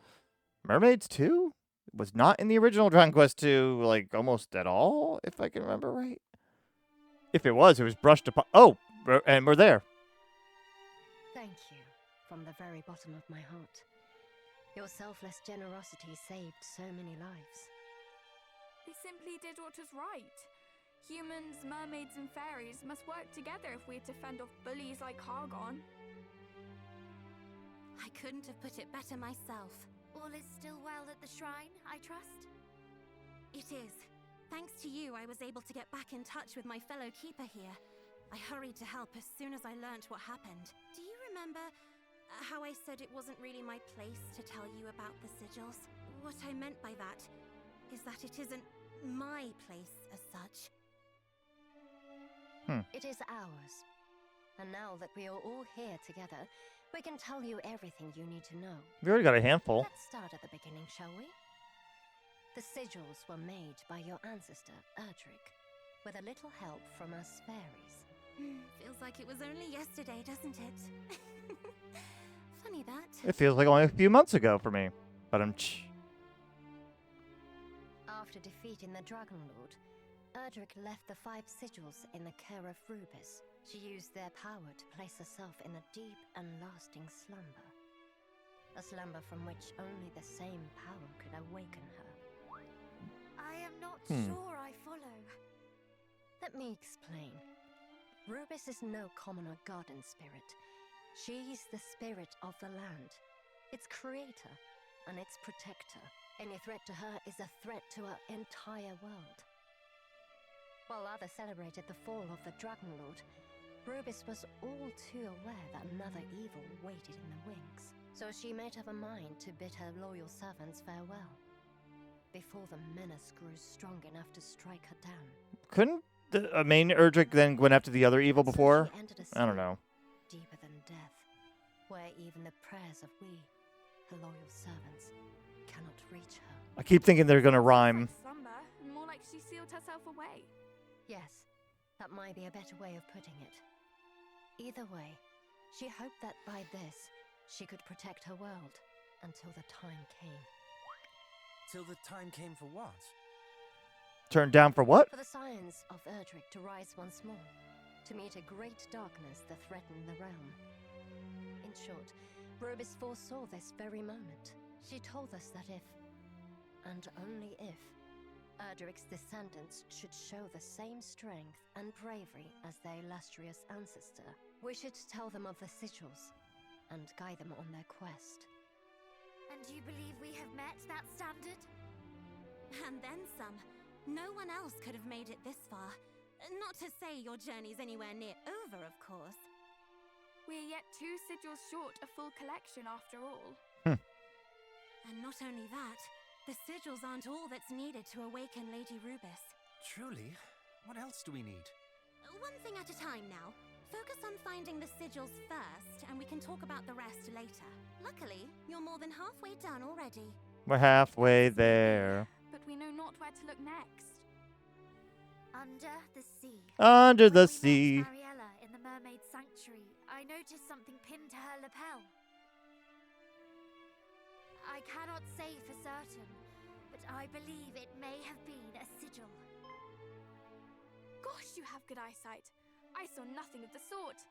Mermaids, too? Was not in the original Dragon Quest 2, like, almost at all, if I can remember right. If it was brushed upon. Oh, and we're there. Thank you, from the very bottom of my heart. Your selfless generosity saved so many lives. We simply did what was right. Humans, mermaids, and fairies must work together if we're to fend off bullies like Hargon. I couldn't have put it better myself. All is still well at the shrine, I trust? It is. Thanks to you, I was able to get back in touch with my fellow keeper here. I hurried to help as soon as I learnt what happened. Do you remember how I said it wasn't really my place to tell you about the sigils? What I meant by that is that it isn't my place as such. It is ours. And now that we are all here together, we can tell you everything you need to know. We already got a handful. Let's start at the beginning, shall we? The sigils were made by your ancestor, Erdrick, with a little help from us fairies. Feels like it was only yesterday, doesn't it? Funny that. It feels like only a few months ago for me. But After defeating the Dragon Lord, Erdrick left the 5 sigils in the care of Rubis. She used their power to place herself in a deep and lasting slumber. A slumber from which only the same power could awaken her. I am not sure I follow. Let me explain. Rubis is no commoner garden spirit. She's the spirit of the land, its creator and its protector. Any threat to her is a threat to her entire world. While others celebrated the fall of the Dragon Lord, Rubis was all too aware that another evil waited in the wings. So she made up her mind to bid her loyal servants farewell, before the menace grew strong enough to strike her down. Couldn't the main Erdrick then went after the other evil before? So she entered a I don't sleep know. deeper than death, where even the prayers of we, her loyal servants, cannot reach her. I keep thinking they're gonna rhyme. Slumber, and more like she sealed herself away. Yes, that might be a better way of putting it. Either way, she hoped that by this, she could protect her world until the time came. Till the time came for what? Turned down for what? For the science of Erdrick to rise once more, to meet a great darkness that threatened the realm. In short, Rubis foresaw this very moment. She told us that if, and only if, Erdrick's descendants should show the same strength and bravery as their illustrious ancestor, we should tell them of the sigils and guide them on their quest. And you believe we have met that standard? And then some. No one else could have made it this far. Not to say your journey's anywhere near over, of course. We're yet 2 sigils short a full collection after all. And not only that, the sigils aren't all that's needed to awaken Lady Rubis. Truly? What else do we need? One thing at a time now. Focus on finding the sigils first, and we can talk about the rest later. Luckily, you're more than halfway done already. We're halfway there. But we know not where to look next. Under the sea. Under the When we sea. met Mariella in the Mermaid Sanctuary, I noticed something pinned to her lapel. I cannot say for certain, but I believe it may have been a sigil. Gosh, you have good eyesight. I saw nothing of the sort.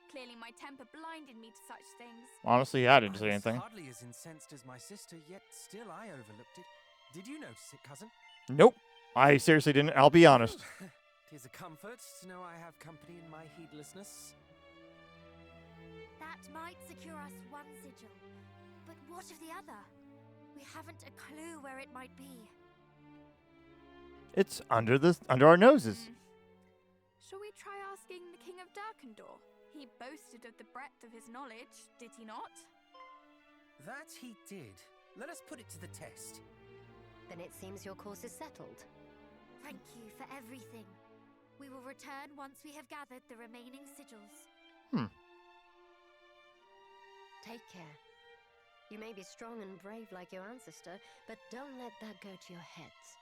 Clearly my temper blinded me to such things. Honestly, I didn't I say was anything. hardly as incensed as my sister, yet still I overlooked it. Did you notice it, cousin? Nope. I seriously didn't. I'll be honest. Tis a comfort to know I have company in my heedlessness. That might secure us one sigil. But what of the other? We haven't a clue where it might be. It's under our noses. Shall we try asking the King of Darkendor? He boasted of the breadth of his knowledge, did he not? That he did. Let us put it to the test. Then it seems your course is settled. Thank you for everything. We will return once we have gathered the remaining sigils. Take care. You may be strong and brave like your ancestor, but don't let that go to your heads.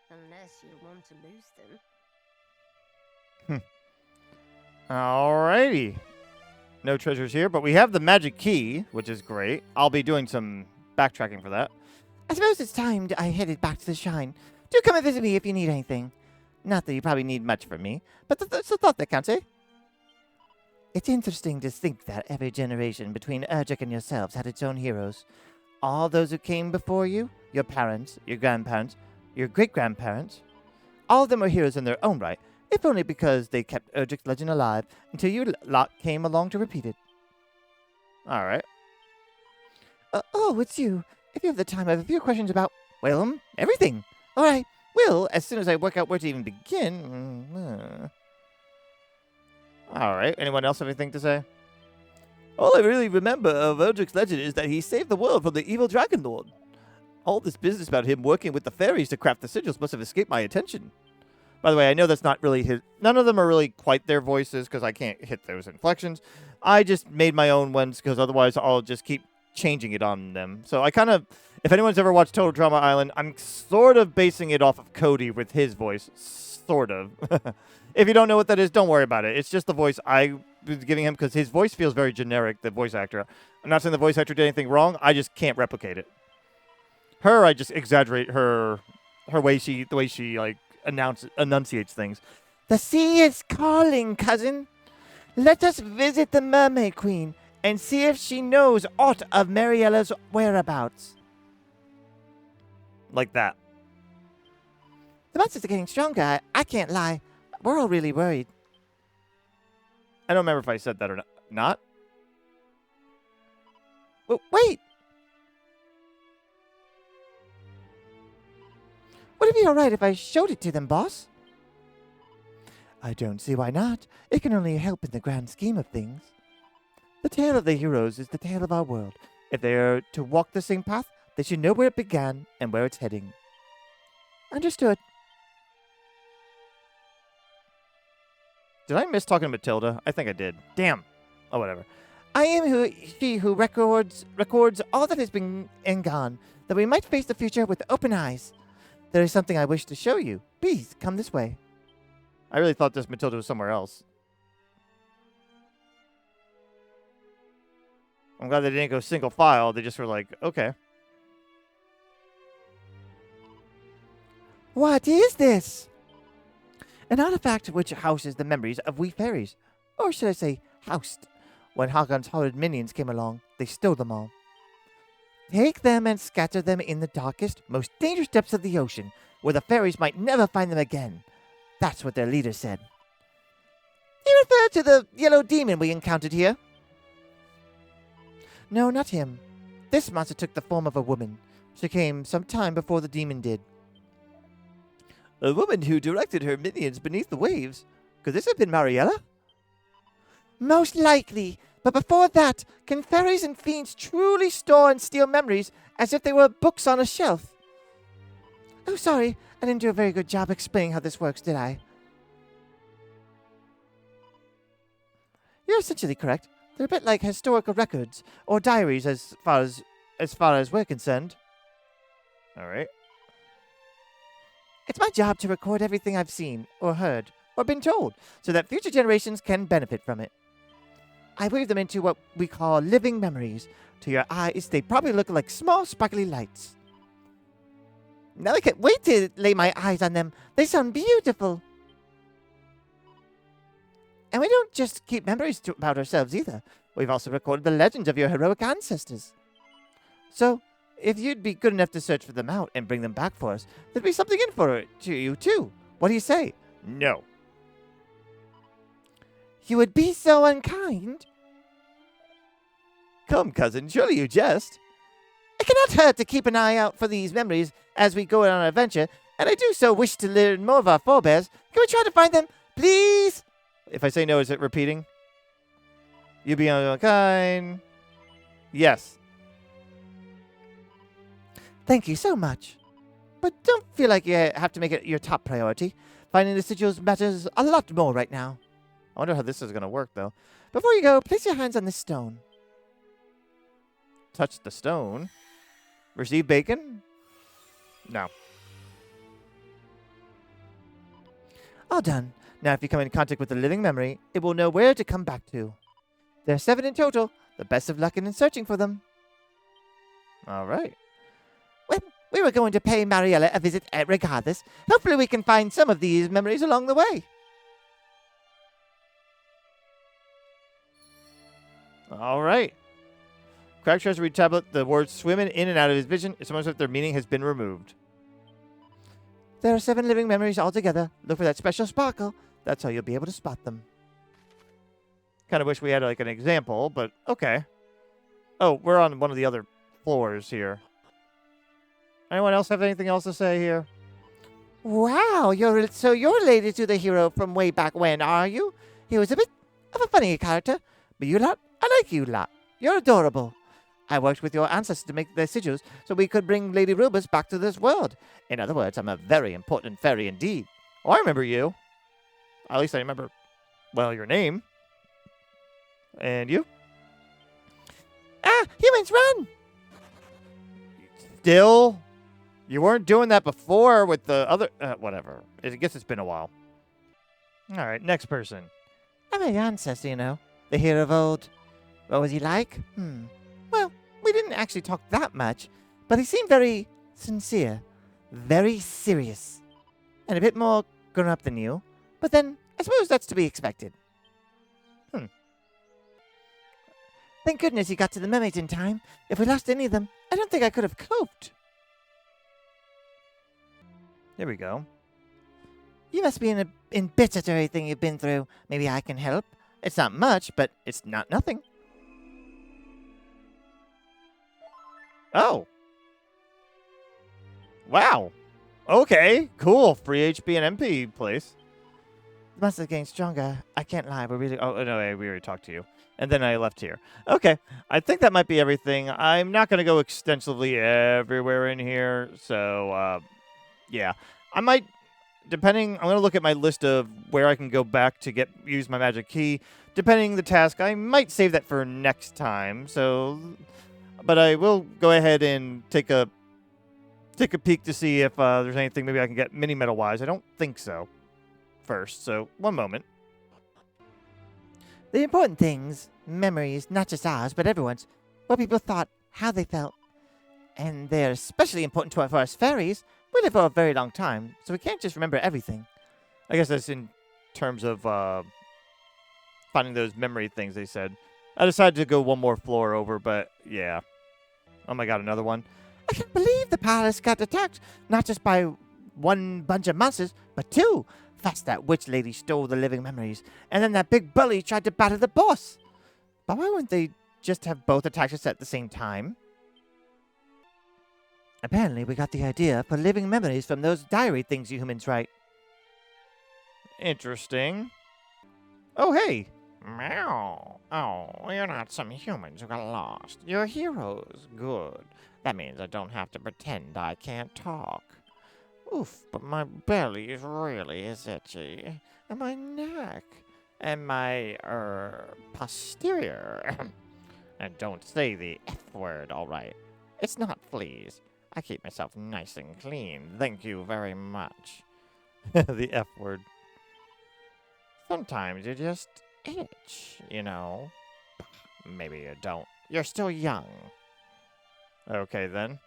Unless you want to lose them. Alrighty. No treasures here, but we have the magic key, which is great. I'll be doing some backtracking for that. I suppose it's time I headed back to the shrine. Do come and visit me if you need anything. Not that you probably need much from me, but it's a thought that counts, eh? It's interesting to think that every generation between Erdrick and yourselves had its own heroes. All those who came before you, your parents, your grandparents, your great-grandparents, all of them were heroes in their own right, if only because they kept Erdrick's legend alive until you lot came along to repeat it. Alright. Oh, it's you. If you have the time, I have a few questions about, well, everything. All right. Well, as soon as I work out where to even begin. Alright. Anyone else have anything to say? All I really remember of Erdrick's legend is that he saved the world from the evil Dragon Lord. All this business about him working with the fairies to craft the sigils must have escaped my attention. By the way, I know that's not really his... None of them are really quite their voices because I can't hit those inflections. I just made my own ones because otherwise I'll just keep changing it on them. So I kind of... If anyone's ever watched Total Drama Island, I'm sort of basing it off of Cody with his voice. Sort of. If you don't know what that is, don't worry about it. It's just the voice I was giving him because his voice feels very generic, the voice actor. I'm not saying the voice actor did anything wrong. I just can't replicate it. Her, I just exaggerate the way she like enunciates things. The sea is calling, cousin. Let us visit the Mermaid Queen and see if she knows aught of Mariella's whereabouts. Like that. The monsters are getting stronger. I can't lie. We're all really worried. I don't remember if I said that or not. Not? Wait. Would it be all right if I showed it to them, boss? I don't see why not. It can only help in the grand scheme of things. The tale of the heroes is the tale of our world. If they are to walk the same path, they should know where it began and where it's heading. Understood. Did I miss talking to Matilda? I think I did. Damn. Oh, whatever. I am she who records all that has been and gone, that we might face the future with open eyes. There is something I wish to show you. Please, come this way. I really thought this Matilda was somewhere else. I'm glad they didn't go single file. They just were like, okay. What is this? An artifact which houses the memories of we fairies. Or should I say, housed. When Hagon's horrid minions came along, they stole them all. Take them and scatter them in the darkest, most dangerous depths of the ocean, where the fairies might never find them again. That's what their leader said. You refer to the yellow demon we encountered here? No, not him. This monster took the form of a woman. She came some time before the demon did. A woman who directed her minions beneath the waves. Could this have been Mariella? Most likely. But before that, can fairies and fiends truly store and steal memories as if they were books on a shelf? Oh, sorry. I didn't do a very good job explaining how this works, did I? You're essentially correct. They're a bit like historical records or diaries as far as we're concerned. All right. It's my job to record everything I've seen or heard or been told so that future generations can benefit from it. I weave them into what we call living memories. To your eyes, they probably look like small sparkly lights. Now I can't wait to lay my eyes on them. They sound beautiful. And we don't just keep memories about ourselves either. We've also recorded the legends of your heroic ancestors. So, if you'd be good enough to search for them out and bring them back for us, there'd be something in for it to you too. What do you say? No. You would be so unkind. Come, cousin, surely you jest. It cannot hurt to keep an eye out for these memories as we go on our adventure, and I do so wish to learn more of our forebears. Can we try to find them, please? If I say no, is it repeating? You be unkind. Yes. Thank you so much. But don't feel like you have to make it your top priority. Finding the sigils matters a lot more right now. I wonder how this is going to work, though. Before you go, place your hands on this stone. Touch the stone. Receive bacon? No. All done. Now, if you come in contact with a living memory, it will know where to come back to. There are 7 in total. The best of luck in searching for them. All right. Well, we were going to pay Mariella a visit regardless. Hopefully we can find some of these memories along the way. All right. Crack Treasury Tablet, the words swimming in and out of his vision. It's almost like their meaning has been removed. There are 7 living memories altogether. Look for that special sparkle. That's how you'll be able to spot them. Kind of wish we had like an example, but okay. Oh, we're on one of the other floors here. Anyone else have anything else to say here? Wow, you're related to the hero from way back when, are you? He was a bit of a funny character, but you lot, I like you lot. You're adorable. I worked with your ancestors to make their sigils so we could bring Lady Rubus back to this world. In other words, I'm a very important fairy indeed. Oh, I remember you. At least I remember, well, your name. And you? Ah, humans, run! Still? You weren't doing that before with the other... whatever. I guess it's been a while. All right, next person. I'm a ancestor, you know. The hero of old. What was he like? Well, we didn't actually talk that much, but he seemed very sincere. Very serious. and a bit more grown up than you. But then, I suppose that's to be expected. Thank goodness you got to the mermaids in time. If we lost any of them, I don't think I could have coped. There we go. You must be embittered at everything you've been through. Maybe I can help. It's not much, but it's not nothing. Oh. Wow. Okay, cool. Free HP and MP place. The monster's getting stronger. I can't lie. We're really... Oh, no, we already talked to you. And then I left here. Okay, I think that might be everything. I'm not going to go extensively everywhere in here. So, yeah. I might, I'm going to look at my list of where I can go back to use my magic key. Depending the task, I might save that for next time. So, but I will go ahead and take a peek to see if there's anything maybe I can get mini-metal-wise. I don't think so. First, so one moment. The important things, memories, not just ours, but everyone's, what people thought, how they felt. And they're especially important for us fairies. We live for a very long time, so we can't just remember everything. I guess that's in terms of finding those memory things they said. I decided to go one more floor over, but yeah. Oh my god, another one. I can't believe the palace got attacked, not just by one bunch of monsters, but two. First, that witch lady stole the living memories, and then that big bully tried to batter the boss. But why wouldn't they just have both attacks set at the same time? Apparently, we got the idea for living memories from those diary things you humans write. Interesting. Oh, hey. Meow. Oh, you're not some humans who got lost. You're heroes. Good. That means I don't have to pretend I can't talk. Oof, but my belly is really itchy. And my neck. And my, posterior. And don't say the F word, all right. It's not fleas. I keep myself nice and clean. Thank you very much. The F word. Sometimes you just itch, you know. Maybe you don't. You're still young. Okay, then.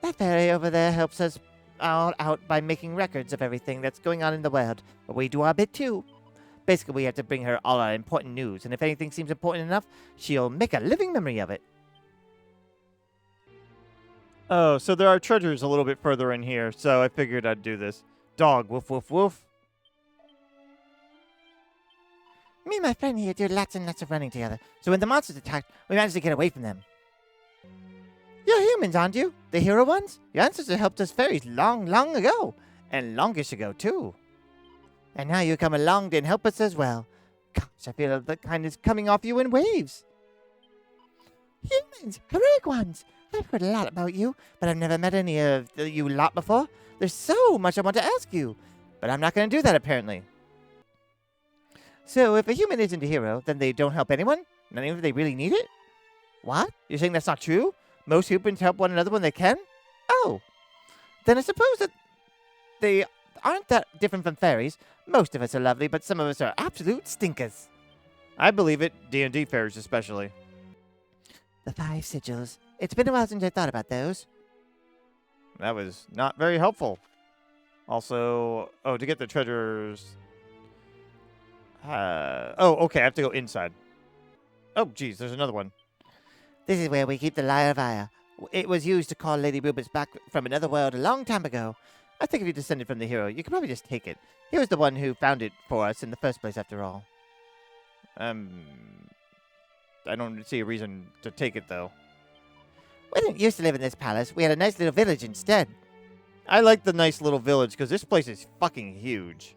That fairy over there helps us all out by making records of everything that's going on in the world, but we do our bit too. Basically, we have to bring her all our important news, and if anything seems important enough, she'll make a living memory of it. Oh, so there are treasures a little bit further in here, so I figured I'd do this. Dog, woof, woof, woof. Me and my friend here do lots and lots of running together, so when the monsters attacked, we managed to get away from them. You're humans, aren't you? The hero ones? Your ancestors helped us fairies long, long ago. And longish ago, too. And now you come along and help us as well. Gosh, I feel the kindness coming off you in waves. Humans! Heroic ones! I've heard a lot about you, but I've never met any of you lot before. There's so much I want to ask you. But I'm not going to do that, apparently. So, if a human isn't a hero, then they don't help anyone? Not even if they really need it? What? You're saying that's not true? Most humans help one another when they can? Oh. Then I suppose that they aren't that different from fairies. Most of us are lovely, but some of us are absolute stinkers. I believe it. D&D fairies especially. The 5 sigils. It's been a while since I thought about those. That was not very helpful. Also, to get the treasures... okay, I have to go inside. Oh, geez, there's another one. This is where we keep the Lyre of Ire. It was used to call Lady Rubens back from another world a long time ago. I think if you descended from the hero, you could probably just take it. He was the one who found it for us in the first place, after all. I don't see a reason to take it, though. We didn't used to live in this palace. We had a nice little village instead. I like the nice little village, because this place is fucking huge.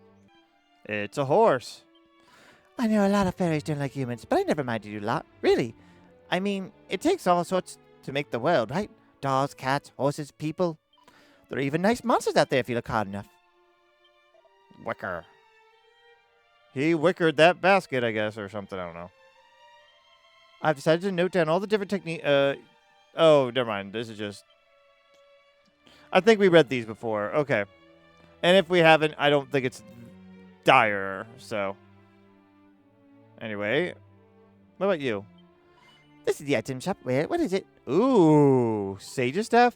It's a horse. I know a lot of fairies don't like humans, but I never minded you a lot. Really. I mean, it takes all sorts to make the world, right? Dogs, cats, horses, people. There are even nice monsters out there if you look hard enough. Wicker. He wickered that basket, I guess, or something. I don't know. I've decided to note down all the different techniques. Oh, never mind. This is just... I think we read these before. Okay. And if we haven't, I don't think it's dire, so... Anyway. What about you? This is the item shop. What is it? Ooh, Sage's staff?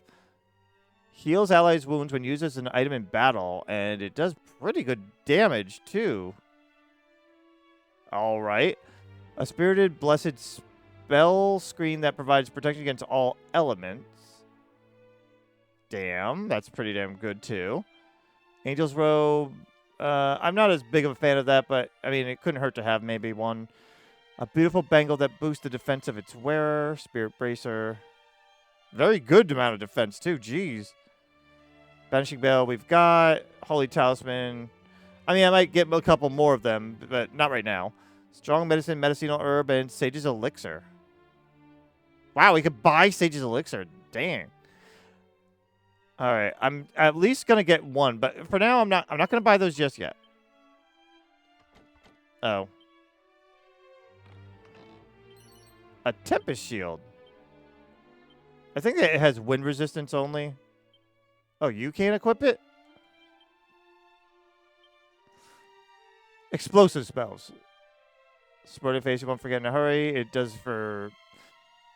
Heals allies' wounds when used as an item in battle, and it does pretty good damage, too. All right. A spirited blessed spell screen that provides protection against all elements. Damn, that's pretty damn good, too. Angel's Robe. I'm not as big of a fan of that, but, I mean, it couldn't hurt to have maybe one. A beautiful bangle that boosts the defense of its wearer. Spirit Bracer. Very good amount of defense, too. Jeez. Banishing Bell we've got. Holy Talisman. I mean, I might get a couple more of them, but not right now. Strong Medicine, Medicinal Herb, and Sage's Elixir. Wow, we could buy Sage's Elixir. Dang. All right, I'm at least going to get one, but for now, I'm not going to buy those just yet. Oh. A Tempest Shield. I think that it has wind resistance only. Oh, you can't equip it? Explosive spells. Sporting face, you won't forget in a hurry. It does for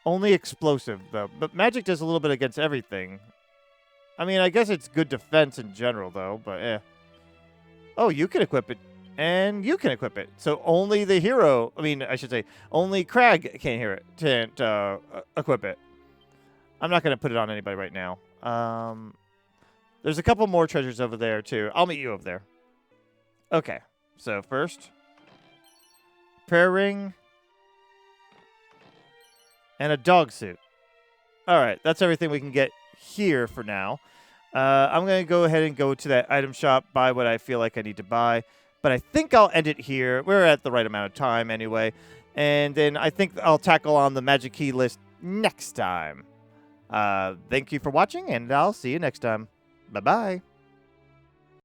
only explosive, though. But magic does a little bit against everything. I mean, I guess it's good defense in general, though, but eh. Oh, you can equip it. And you can equip it. So only the hero, I mean, I should say, only Crag can't equip it. I'm not going to put it on anybody right now. There's a couple more treasures over there, too. I'll meet you over there. Okay. So, first, prayer ring and a dog suit. All right. That's everything we can get here for now. I'm going to go ahead and go to that item shop, buy what I feel like I need to buy. But I think I'll end it here. We're at the right amount of time anyway. And then I think I'll tackle on the magic key list next time. Thank you for watching, and I'll see you next time. Bye-bye.